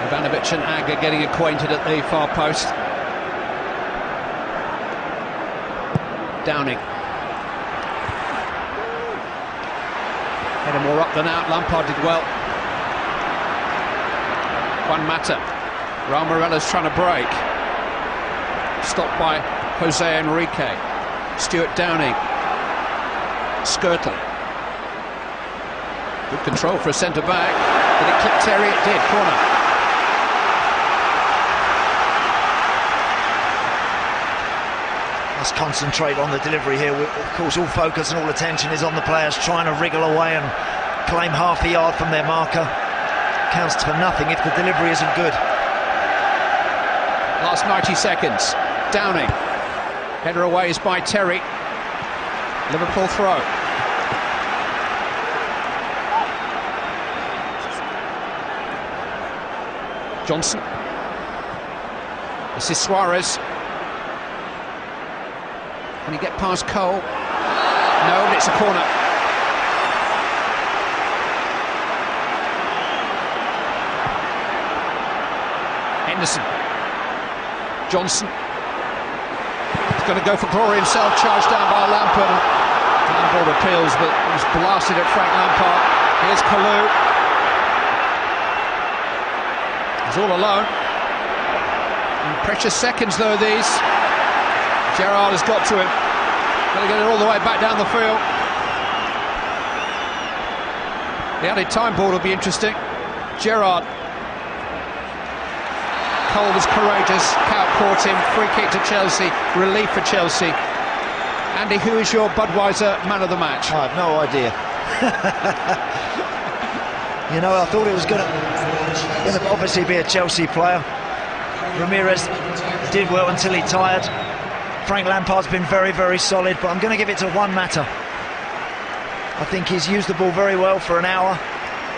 Ivanovic and Agger getting acquainted at the far post. Downing. Header more up than out. Lampard did well. Juan Mata. Raul Morella's trying to break. Stopped by Jose Enrique. Stuart Downing. Skrtel. Good control for a centre-back. Did it clip Terry? It did. Corner. Let's concentrate on the delivery here. Of course, all focus and all attention is on the players trying to wriggle away and claim half a yard from their marker. Counts for nothing if the delivery isn't good. Last 90 seconds. Downing. Header away is by Terry. Liverpool throw. Johnson. This is Suarez. Can he get past Cole? No, but it's a corner. Henderson. Johnson. He's going to go for glory himself, charged down by Lampard. Handball appeals, but it was blasted at Frank Lampard. Here's Kalou. He's all alone. In precious seconds, though, these. Gerrard has got to him. Got to get it all the way back down the field. The added time ball will be interesting. Gerrard. Cole was courageous. Cout caught him. Free kick to Chelsea. Relief for Chelsea. Andy, who is your Budweiser man of the match? I have no idea. You know, I thought it was going to obviously be a Chelsea player. Ramires did well until he tired. Frank Lampard's been very, very solid, but I'm going to give it to Juan Mata. I think he's used the ball very well for an hour.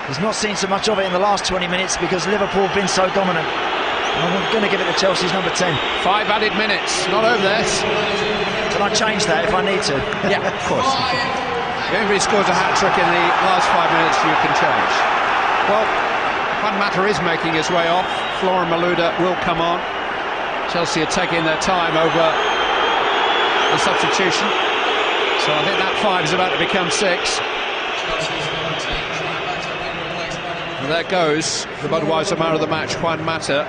He's not seen so much of it in the last 20 minutes because Liverpool have been so dominant. I'm going to give it to Chelsea's number 10. 5 added minutes, not over this. Can I change that if I need to? Yeah, of course. If anybody scores a hat-trick in the last 5 minutes, you can change. Well, Juan Mata is making his way off. Florian Malouda will come on. Chelsea are taking their time over the substitution. So I think that 5 is about to become 6. And there goes the Budweiser man of the match, Juan Mata.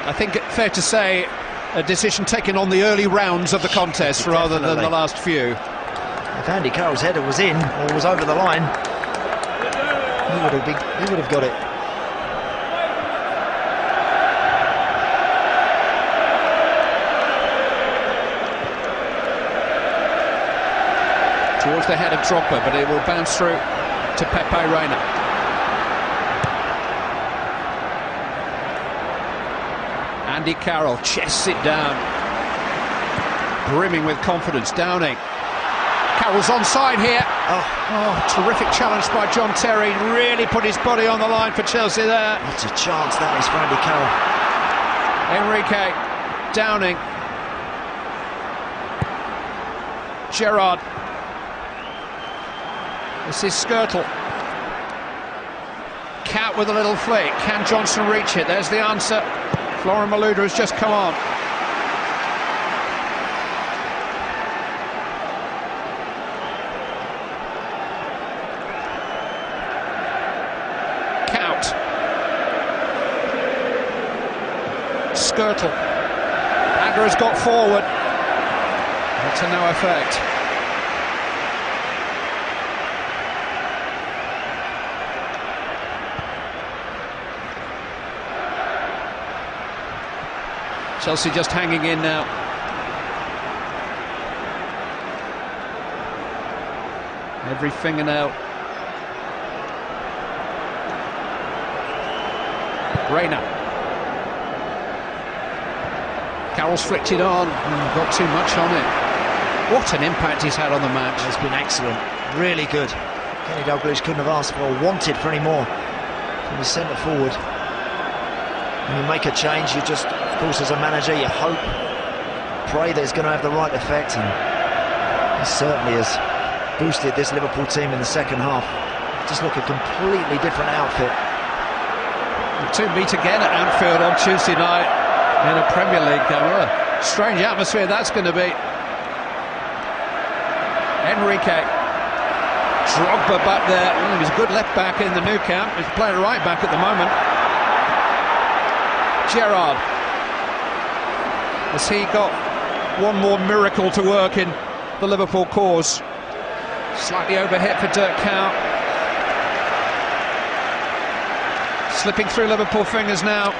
I think it's fair to say a decision taken on the early rounds of the contest rather than the last few. If Andy Carroll's header was in or was over the line, he would have got it. Towards the head of Drogba, but it will bounce through to Pepe Reina. Andy Carroll chests it down, brimming with confidence. Downing. Carroll's onside here. Oh, terrific challenge by John Terry. Really put his body on the line for Chelsea there. What a chance that is for Andy Carroll. Enrique. Downing. Gerrard. This is Skirtle. Cat with a little flick. Can Johnson reach it? There's the answer. Florian Malouda has just come on. Cout. Skirtle. Agger has got forward. But to no effect. Chelsea just hanging in now. Every fingernail. Reina. Carroll's flicked it on and got too much on it. What an impact he's had on the match. It's been excellent, really good. Kenny Dalglish couldn't have asked for or wanted for any more from his centre forward. When you make a change, you just, of course, as a manager, you hope, pray that it's going to have the right effect, and it certainly has boosted this Liverpool team in the second half. Just look a completely different outfit. To meet again at Anfield on Tuesday night in a Premier League game. What a strange atmosphere that's going to be. Enrique. Drogba back there. Well, he was a good left back in the Nou Camp. He's playing right back at the moment. Gerrard. Has he got one more miracle to work in the Liverpool cause? Slightly overhit for Dirk Kuyt. Slipping through Liverpool fingers now.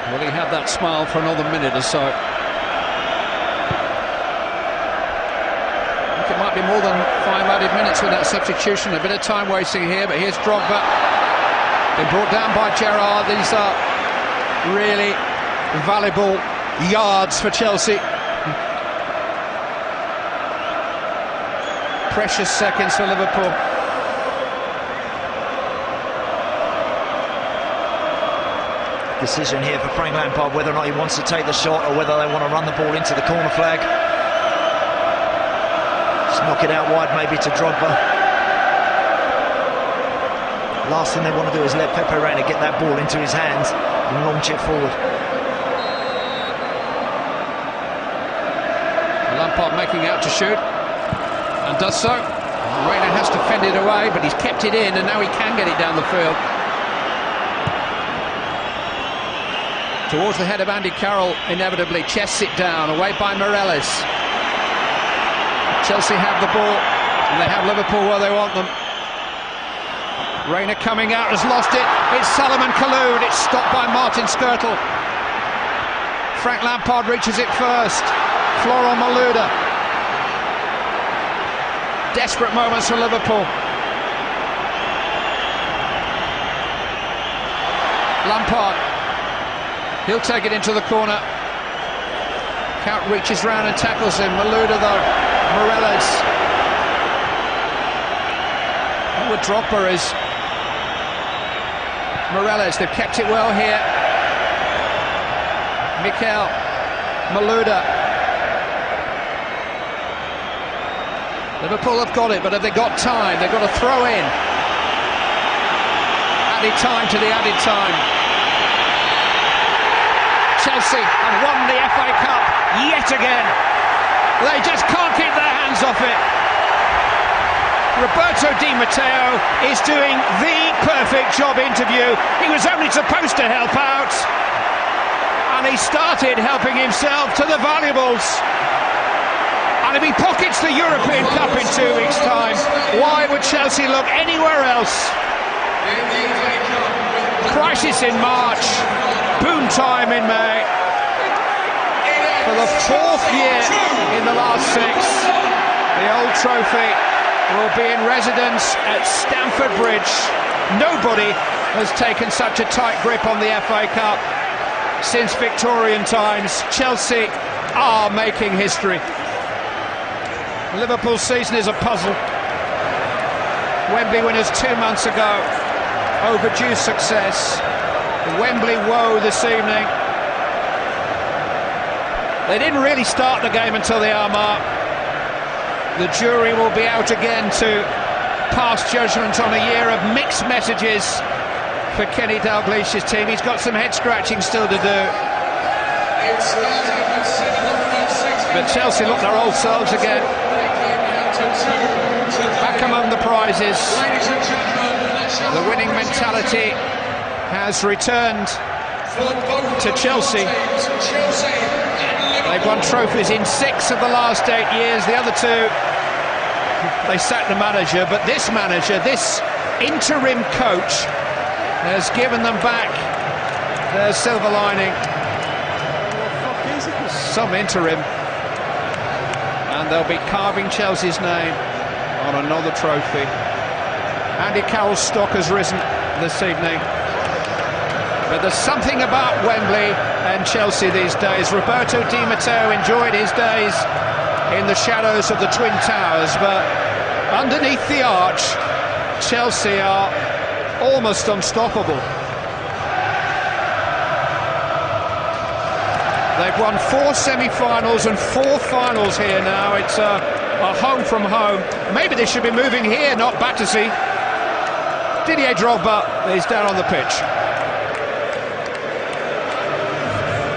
Well, he had that smile for another minute or so. I think it might be more than 5 added minutes with that substitution. A bit of time wasting here, but here's Drogba. Been brought down by Gerrard. These are really valuable yards for Chelsea. Precious seconds for Liverpool. Decision here for Frank Lampard whether or not he wants to take the shot or whether they want to run the ball into the corner flag. Just knock it out wide, maybe to Drogba. Last thing they want to do is let Petr Čech get that ball into his hands and launch it forward. Lampard making out to shoot, and does so. Reina has to fend it away, but he's kept it in, and now he can get it down the field. Towards the head of Andy Carroll, inevitably. Chests it down, away by Ramires. Chelsea have the ball, and they have Liverpool where they want them. Reina coming out, has lost it. It's Salomon Kalou. It's stopped by Martin Skrtel. Frank Lampard reaches it first. Florent Malouda. Desperate moments for Liverpool. Lampard. He'll take it into the corner. Count reaches round and tackles him. Malouda though. Morelos. With Drogba is Morelos. They've kept it well here. Mikel Malouda. Liverpool have got it, but have they got time? They've got to throw in. Added time to the added time. Chelsea have won the FA Cup yet again. They just can't keep their hands off it. Roberto Di Matteo is doing the perfect job interview. He was only supposed to help out, and he started helping himself to the valuables. And if he pockets the European Cup in 2 weeks' time, why would Chelsea look anywhere else? Crisis in March, boom time in May. For the 4th year in the last 6, the old trophy will be in residence at Stamford Bridge. Nobody has taken such a tight grip on the FA Cup since Victorian times. Chelsea are making history. Liverpool's season is a puzzle. Wembley winners 2 months ago. Overdue success. Wembley woe this evening. They didn't really start the game until the hour mark. The jury will be out again to pass judgment on a year of mixed messages for Kenny Dalglish's team. He's got some head scratching still to do. But Chelsea look their old selves again. Back among the prizes. The winning mentality has returned to Chelsea. They've won trophies in 6 of the last 8 years. The other 2, they sacked the manager, but this manager, this interim coach, has given them back their silver lining. Some interim, and they'll be carving Chelsea's name on another trophy. Andy Carroll's stock has risen this evening, but there's something about Wembley and Chelsea these days. Roberto Di Matteo enjoyed his days in the shadows of the Twin Towers, but underneath the arch, Chelsea are almost unstoppable. They've won 4 semi-finals and 4 finals here now. It's a home from home. Maybe they should be moving here, not Battersea. Didier Drogba is down on the pitch.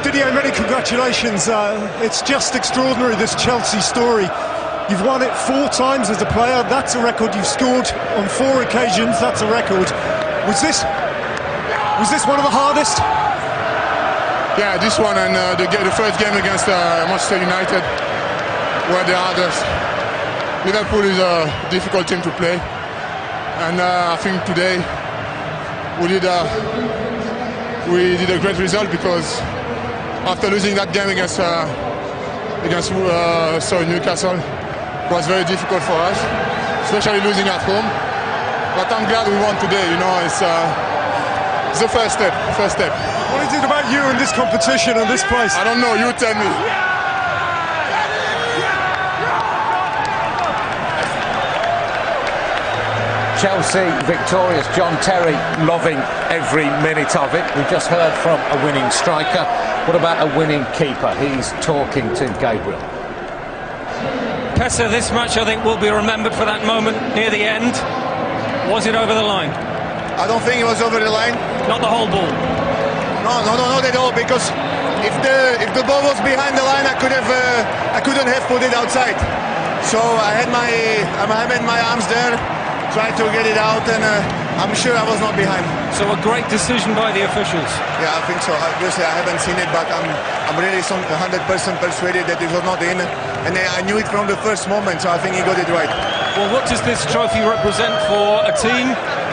Didier, many congratulations. It's just extraordinary, this Chelsea story. You've won it 4 times as a player. That's a record. You've scored on 4 occasions. That's a record. Was this one of the hardest? Yeah, this one and the first game against Manchester United were the hardest. Liverpool is a difficult team to play, and I think today we did a great result, because after losing that game against Newcastle, it was very difficult for us, especially losing at home. But I'm glad we won today. You know, it's the first step. What is it about you and this competition and this place? I don't know, you tell me. Chelsea victorious. John Terry loving every minute of it. We just heard from a winning striker. What about a winning keeper? He's talking to Gabriel. Petr, this match I think will be remembered for that moment near the end. Was it over the line? I don't think it was over the line. Not the whole ball? No, not at all, because if the ball was behind the line, I couldn't have put it outside. So I had my arms there, tried to get it out, and I'm sure I was not behind. So a great decision by the officials. Yeah, I think so. Obviously, I haven't seen it, but I'm really 100% persuaded that it was not in, and I knew it from the first moment. So I think he got it right. Well, what does this trophy represent for a team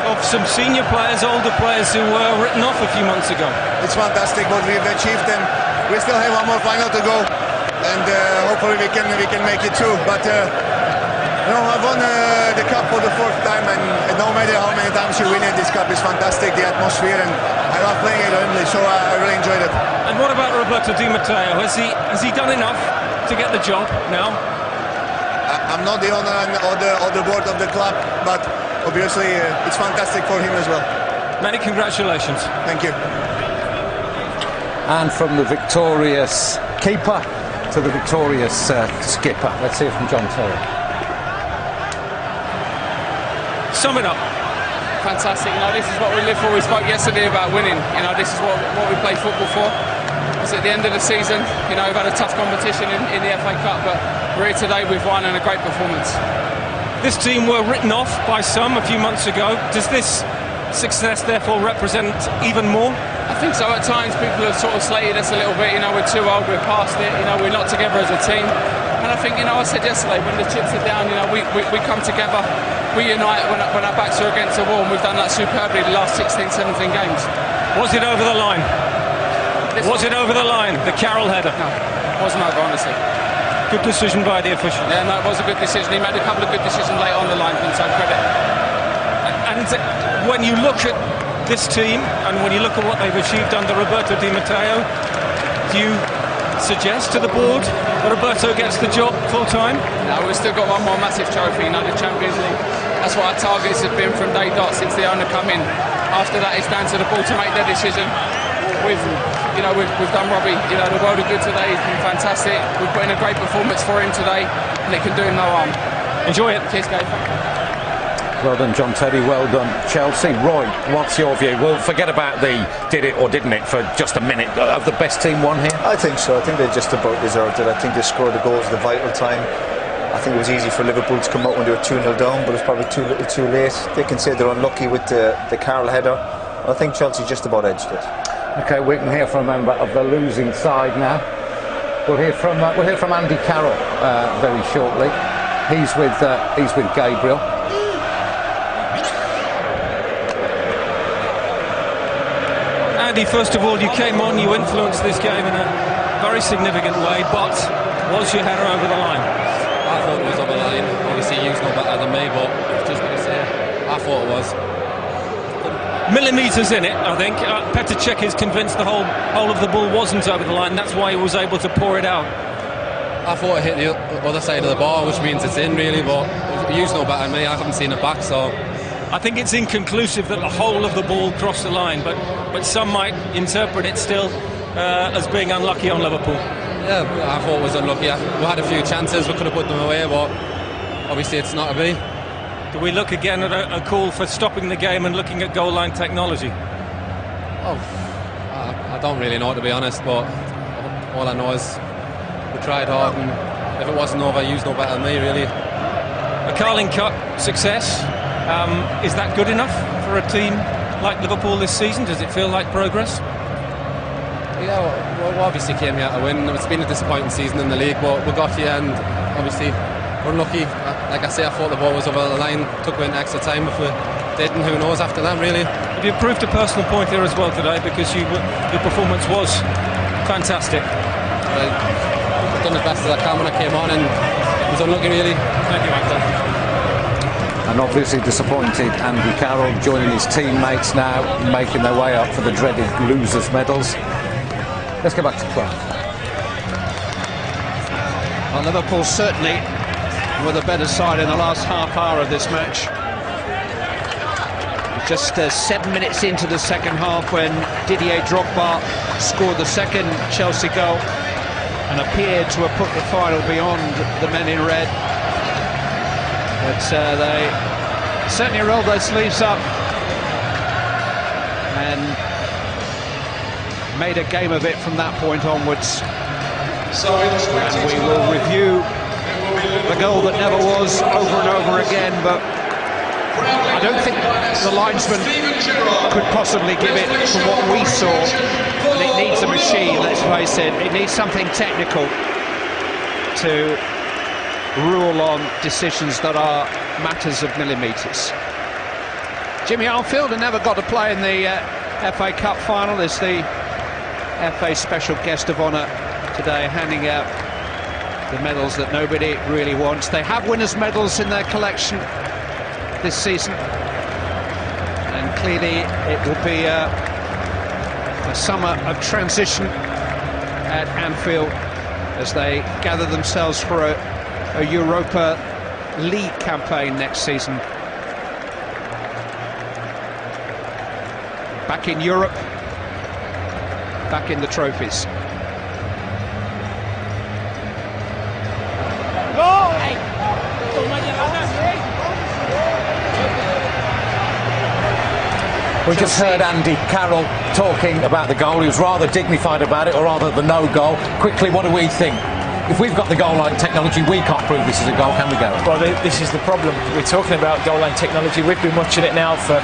of some senior players, older players who were written off a few months ago? It's fantastic what we've achieved, and we still have one more final to go, and hopefully we can make it too. But I've won the cup for the 4th time, and no matter how many times you win it, this cup is fantastic. The atmosphere, and I love playing at Wembley, so I really enjoyed it. And what about Roberto Di Matteo? Has he done enough to get the job now? I'm not the owner or the board of the club, but obviously it's fantastic for him as well. Many congratulations. Thank you. And from the victorious keeper to the victorious skipper. Let's hear from John Terry. Sum it up. Fantastic. This is what we live for. We spoke yesterday about winning. This is what we play football for. It's at the end of the season. We've had a tough competition in the FA Cup, but we're here today. We've won, and a great performance. This team were written off by some a few months ago. Does this success therefore represent even more? I think so. At times people have sort of slated us a little bit. We're too old, we're past it. We're not together as a team. And I think, I said yesterday, when the chips are down, we come together, we unite when our backs are against the wall, and we've done that superbly the last 16, 17 games. Was it over the line? Was it over the line, the Carroll header? No, it wasn't over, honestly. Good decision by the official. Yeah, no, it was a good decision. He made a couple of good decisions late on the line, so credit. And when you look at this team, and when you look at what they've achieved under Roberto Di Matteo, do you suggest to the board that Roberto gets the job full-time? No, we've still got one more massive trophy, the Champions League. That's what our targets have been from day dot since the owner come in. After that, it's down to the board to make their decision. We've done Robbie, the world of good today. He's been fantastic. We've put in a great performance for him today, and it can do him no harm. Enjoy it. Cheers, Dave. Well done, John Terry. Well done, Chelsea. Roy, what's your view? We'll forget about the did it or didn't it for just a minute. Of the best team won here? I think so. I think they just about deserved it. I think they scored the goals at the vital time. I think it was easy for Liverpool to come out when they were 2-0 down, but it was probably too little too late. They can say they're unlucky with the Carroll header. I think Chelsea just about edged it. OK, we can hear from a member of the losing side now. We'll hear from Andy Carroll very shortly. He's with Gabriel. Andy, first of all, you came on, you influenced this game in a very significant way, but was your header over the line? I thought it was over the line. Obviously, you know better than me, but just going to say, I thought it was. Millimetres in it, I think. Petr Čech is convinced the whole of the ball wasn't over the line. That's why he was able to pour it out. I thought it hit the other side of the bar, which means it's in, really, but you know better than me. I haven't seen it back, so... I think it's inconclusive that the whole of the ball crossed the line, but some might interpret it still as being unlucky on Liverpool. Yeah, I thought it was unlucky. We had a few chances, we could have put them away, but obviously it's not to be. Do we look again at a call for stopping the game and looking at goal line technology? Oh, I don't really know, to be honest, but all I know is we tried hard, and if it wasn't over, you know better than me, really. A Carling Cup success. Is that good enough for a team like Liverpool this season? Does it feel like progress? Yeah, we obviously came here to win. It's been a disappointing season in the league, but we got here, and obviously we're unlucky. Like I say, I thought the ball was over the line, took away an extra time. If we didn't, who knows after that, really. You proved a personal point here as well today, because your performance was fantastic. I've done as best as I can when I came on, and it was unlucky, really. Thank you, Michael. And obviously disappointed Andy Carroll joining his teammates now, making their way up for the dreaded losers' medals. Let's go back to Clark. Well, Liverpool certainly were the better side in the last half hour of this match. Just 7 minutes into the second half when Didier Drogba scored the second Chelsea goal and appeared to have put the final beyond the men in red. But they certainly rolled their sleeves up and made a game of it from that point onwards. And we will review the goal that never was over and over again, but I don't think the linesman could possibly give it from what we saw. And it needs a machine, let's face it. It needs something technical to rule on decisions that are matters of millimetres. Jimmy Armfield never got to play in the FA Cup final, is the FA special guest of honour today, handing out the medals that nobody really wants. They have winners' medals in their collection this season, and clearly it will be a summer of transition at Anfield as they gather themselves for a Europa League campaign next season. Back in Europe, back in the trophies. We just heard Andy Carroll talking about the goal. He was rather dignified about it, or rather the no goal. Quickly, what do we think? If we've got the goal line technology, we can't prove this is a goal, can we, Gareth? Well, this is the problem. We're talking about goal line technology. We've been watching it now for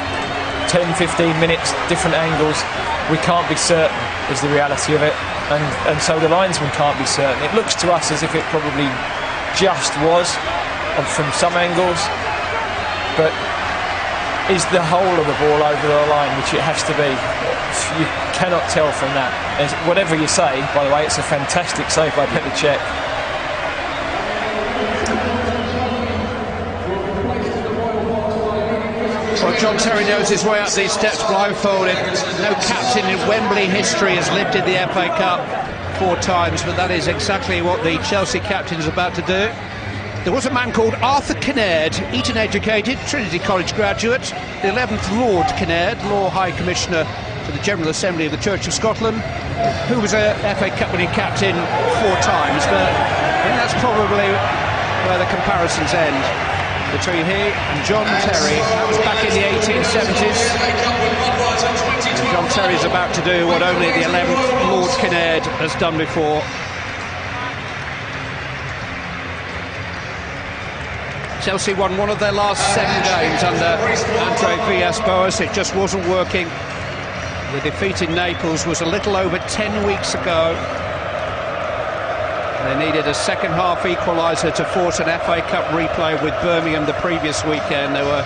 10, 15 minutes, different angles. We can't be certain is the reality of it, and so the linesman can't be certain. It looks to us as if it probably just was from some angles, but is the whole of the ball over the line, which it has to be? You cannot tell from that. Whatever you say, by the way, it's a fantastic save by Petr Čech. Well, John Terry knows his way up these steps blindfolded. No captain in Wembley history has lifted the FA Cup 4 times, but that is exactly what the Chelsea captain is about to do. There was a man called Arthur Kinnaird, Eton educated, Trinity College graduate, the 11th Lord Kinnaird, Law High Commissioner to the General Assembly of the Church of Scotland, who was a FA Cup winning captain 4 times, but I think that's probably where the comparisons end between he and John Terry. That was back in the 1870s. And John Terry's about to do what only the 11th Lord Kinnaird has done before. Chelsea won one of their last 7 games under Andre Villas-Boas. It just wasn't working. The defeat in Naples was a little over 10 weeks ago. They needed a second-half equaliser to force an FA Cup replay with Birmingham the previous weekend. They were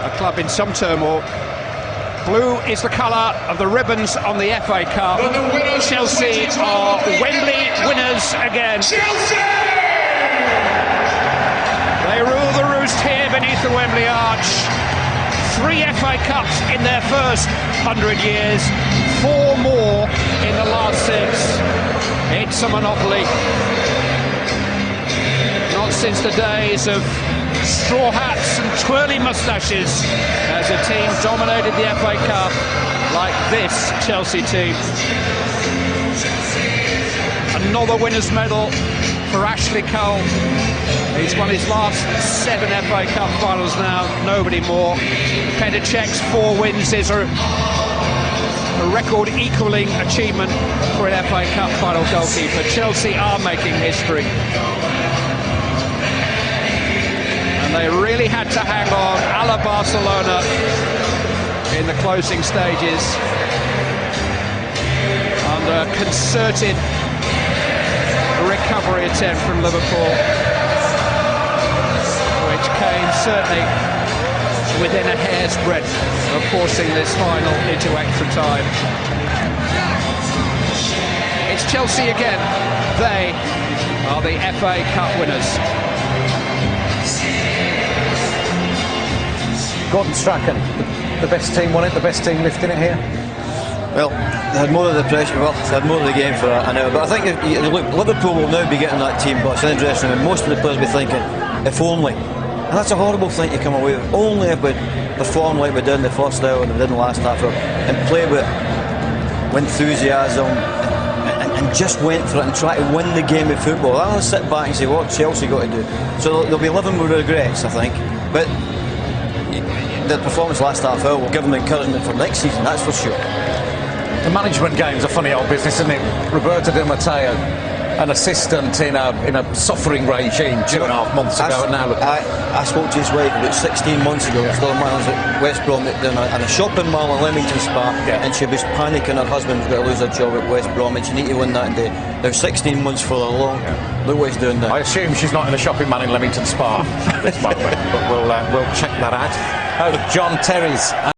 a club in some turmoil. Blue is the colour of the ribbons on the FA Cup. Chelsea are Wembley winners again. They rule the roost here beneath the Wembley Arch. 3 FA Cups in their first 100 years, 4 more in the last 6. It's a monopoly. Not since the days of straw hats and twirly moustaches has a team dominated the FA Cup like this Chelsea team. Another winner's medal for Ashley Cole. He's won his last 7 FA Cup finals now, nobody more. Petr Čech's 4 wins is a record equalling achievement for an FA Cup final goalkeeper. Chelsea are making history. And they really had to hang on, a la Barcelona, in the closing stages. Under a concerted recovery attempt from Liverpool, which came certainly within a hair's breadth of forcing this final into extra time. It's Chelsea again. They are the FA Cup winners. Gordon Strachan, the best team won it, the best team lifting it here? Well, they had more of the pressure, they had more of the game for an hour, but I think if you look, Liverpool will now be getting that team bus in the dressing room, and most of the players will be thinking, if only. And that's a horrible thing to come away with. Only if we perform like we did in the first hour and we did in the last half hour, and play with enthusiasm and and just went for it and tried to win the game of football. I don't sit back and say what Chelsea got to do. So they'll be living with regrets, I think. But the performance last half hour will give them encouragement for next season, that's for sure. The management game's a funny old business, isn't it? Roberto Di Matteo, an assistant in a suffering regime 2.5 months ago, and now look. I spoke to his wife about 16 months ago. Still a man at West Brom in a shopping mall in Leamington Spa, and she was panicking. Her husband was going to lose her job at West Brom, and she needed to win that day. Now 16 months for the long. Look what he's doing now. I assume she's not in a shopping mall in Leamington Spa at this moment, but we'll check that out. Oh, John Terry's.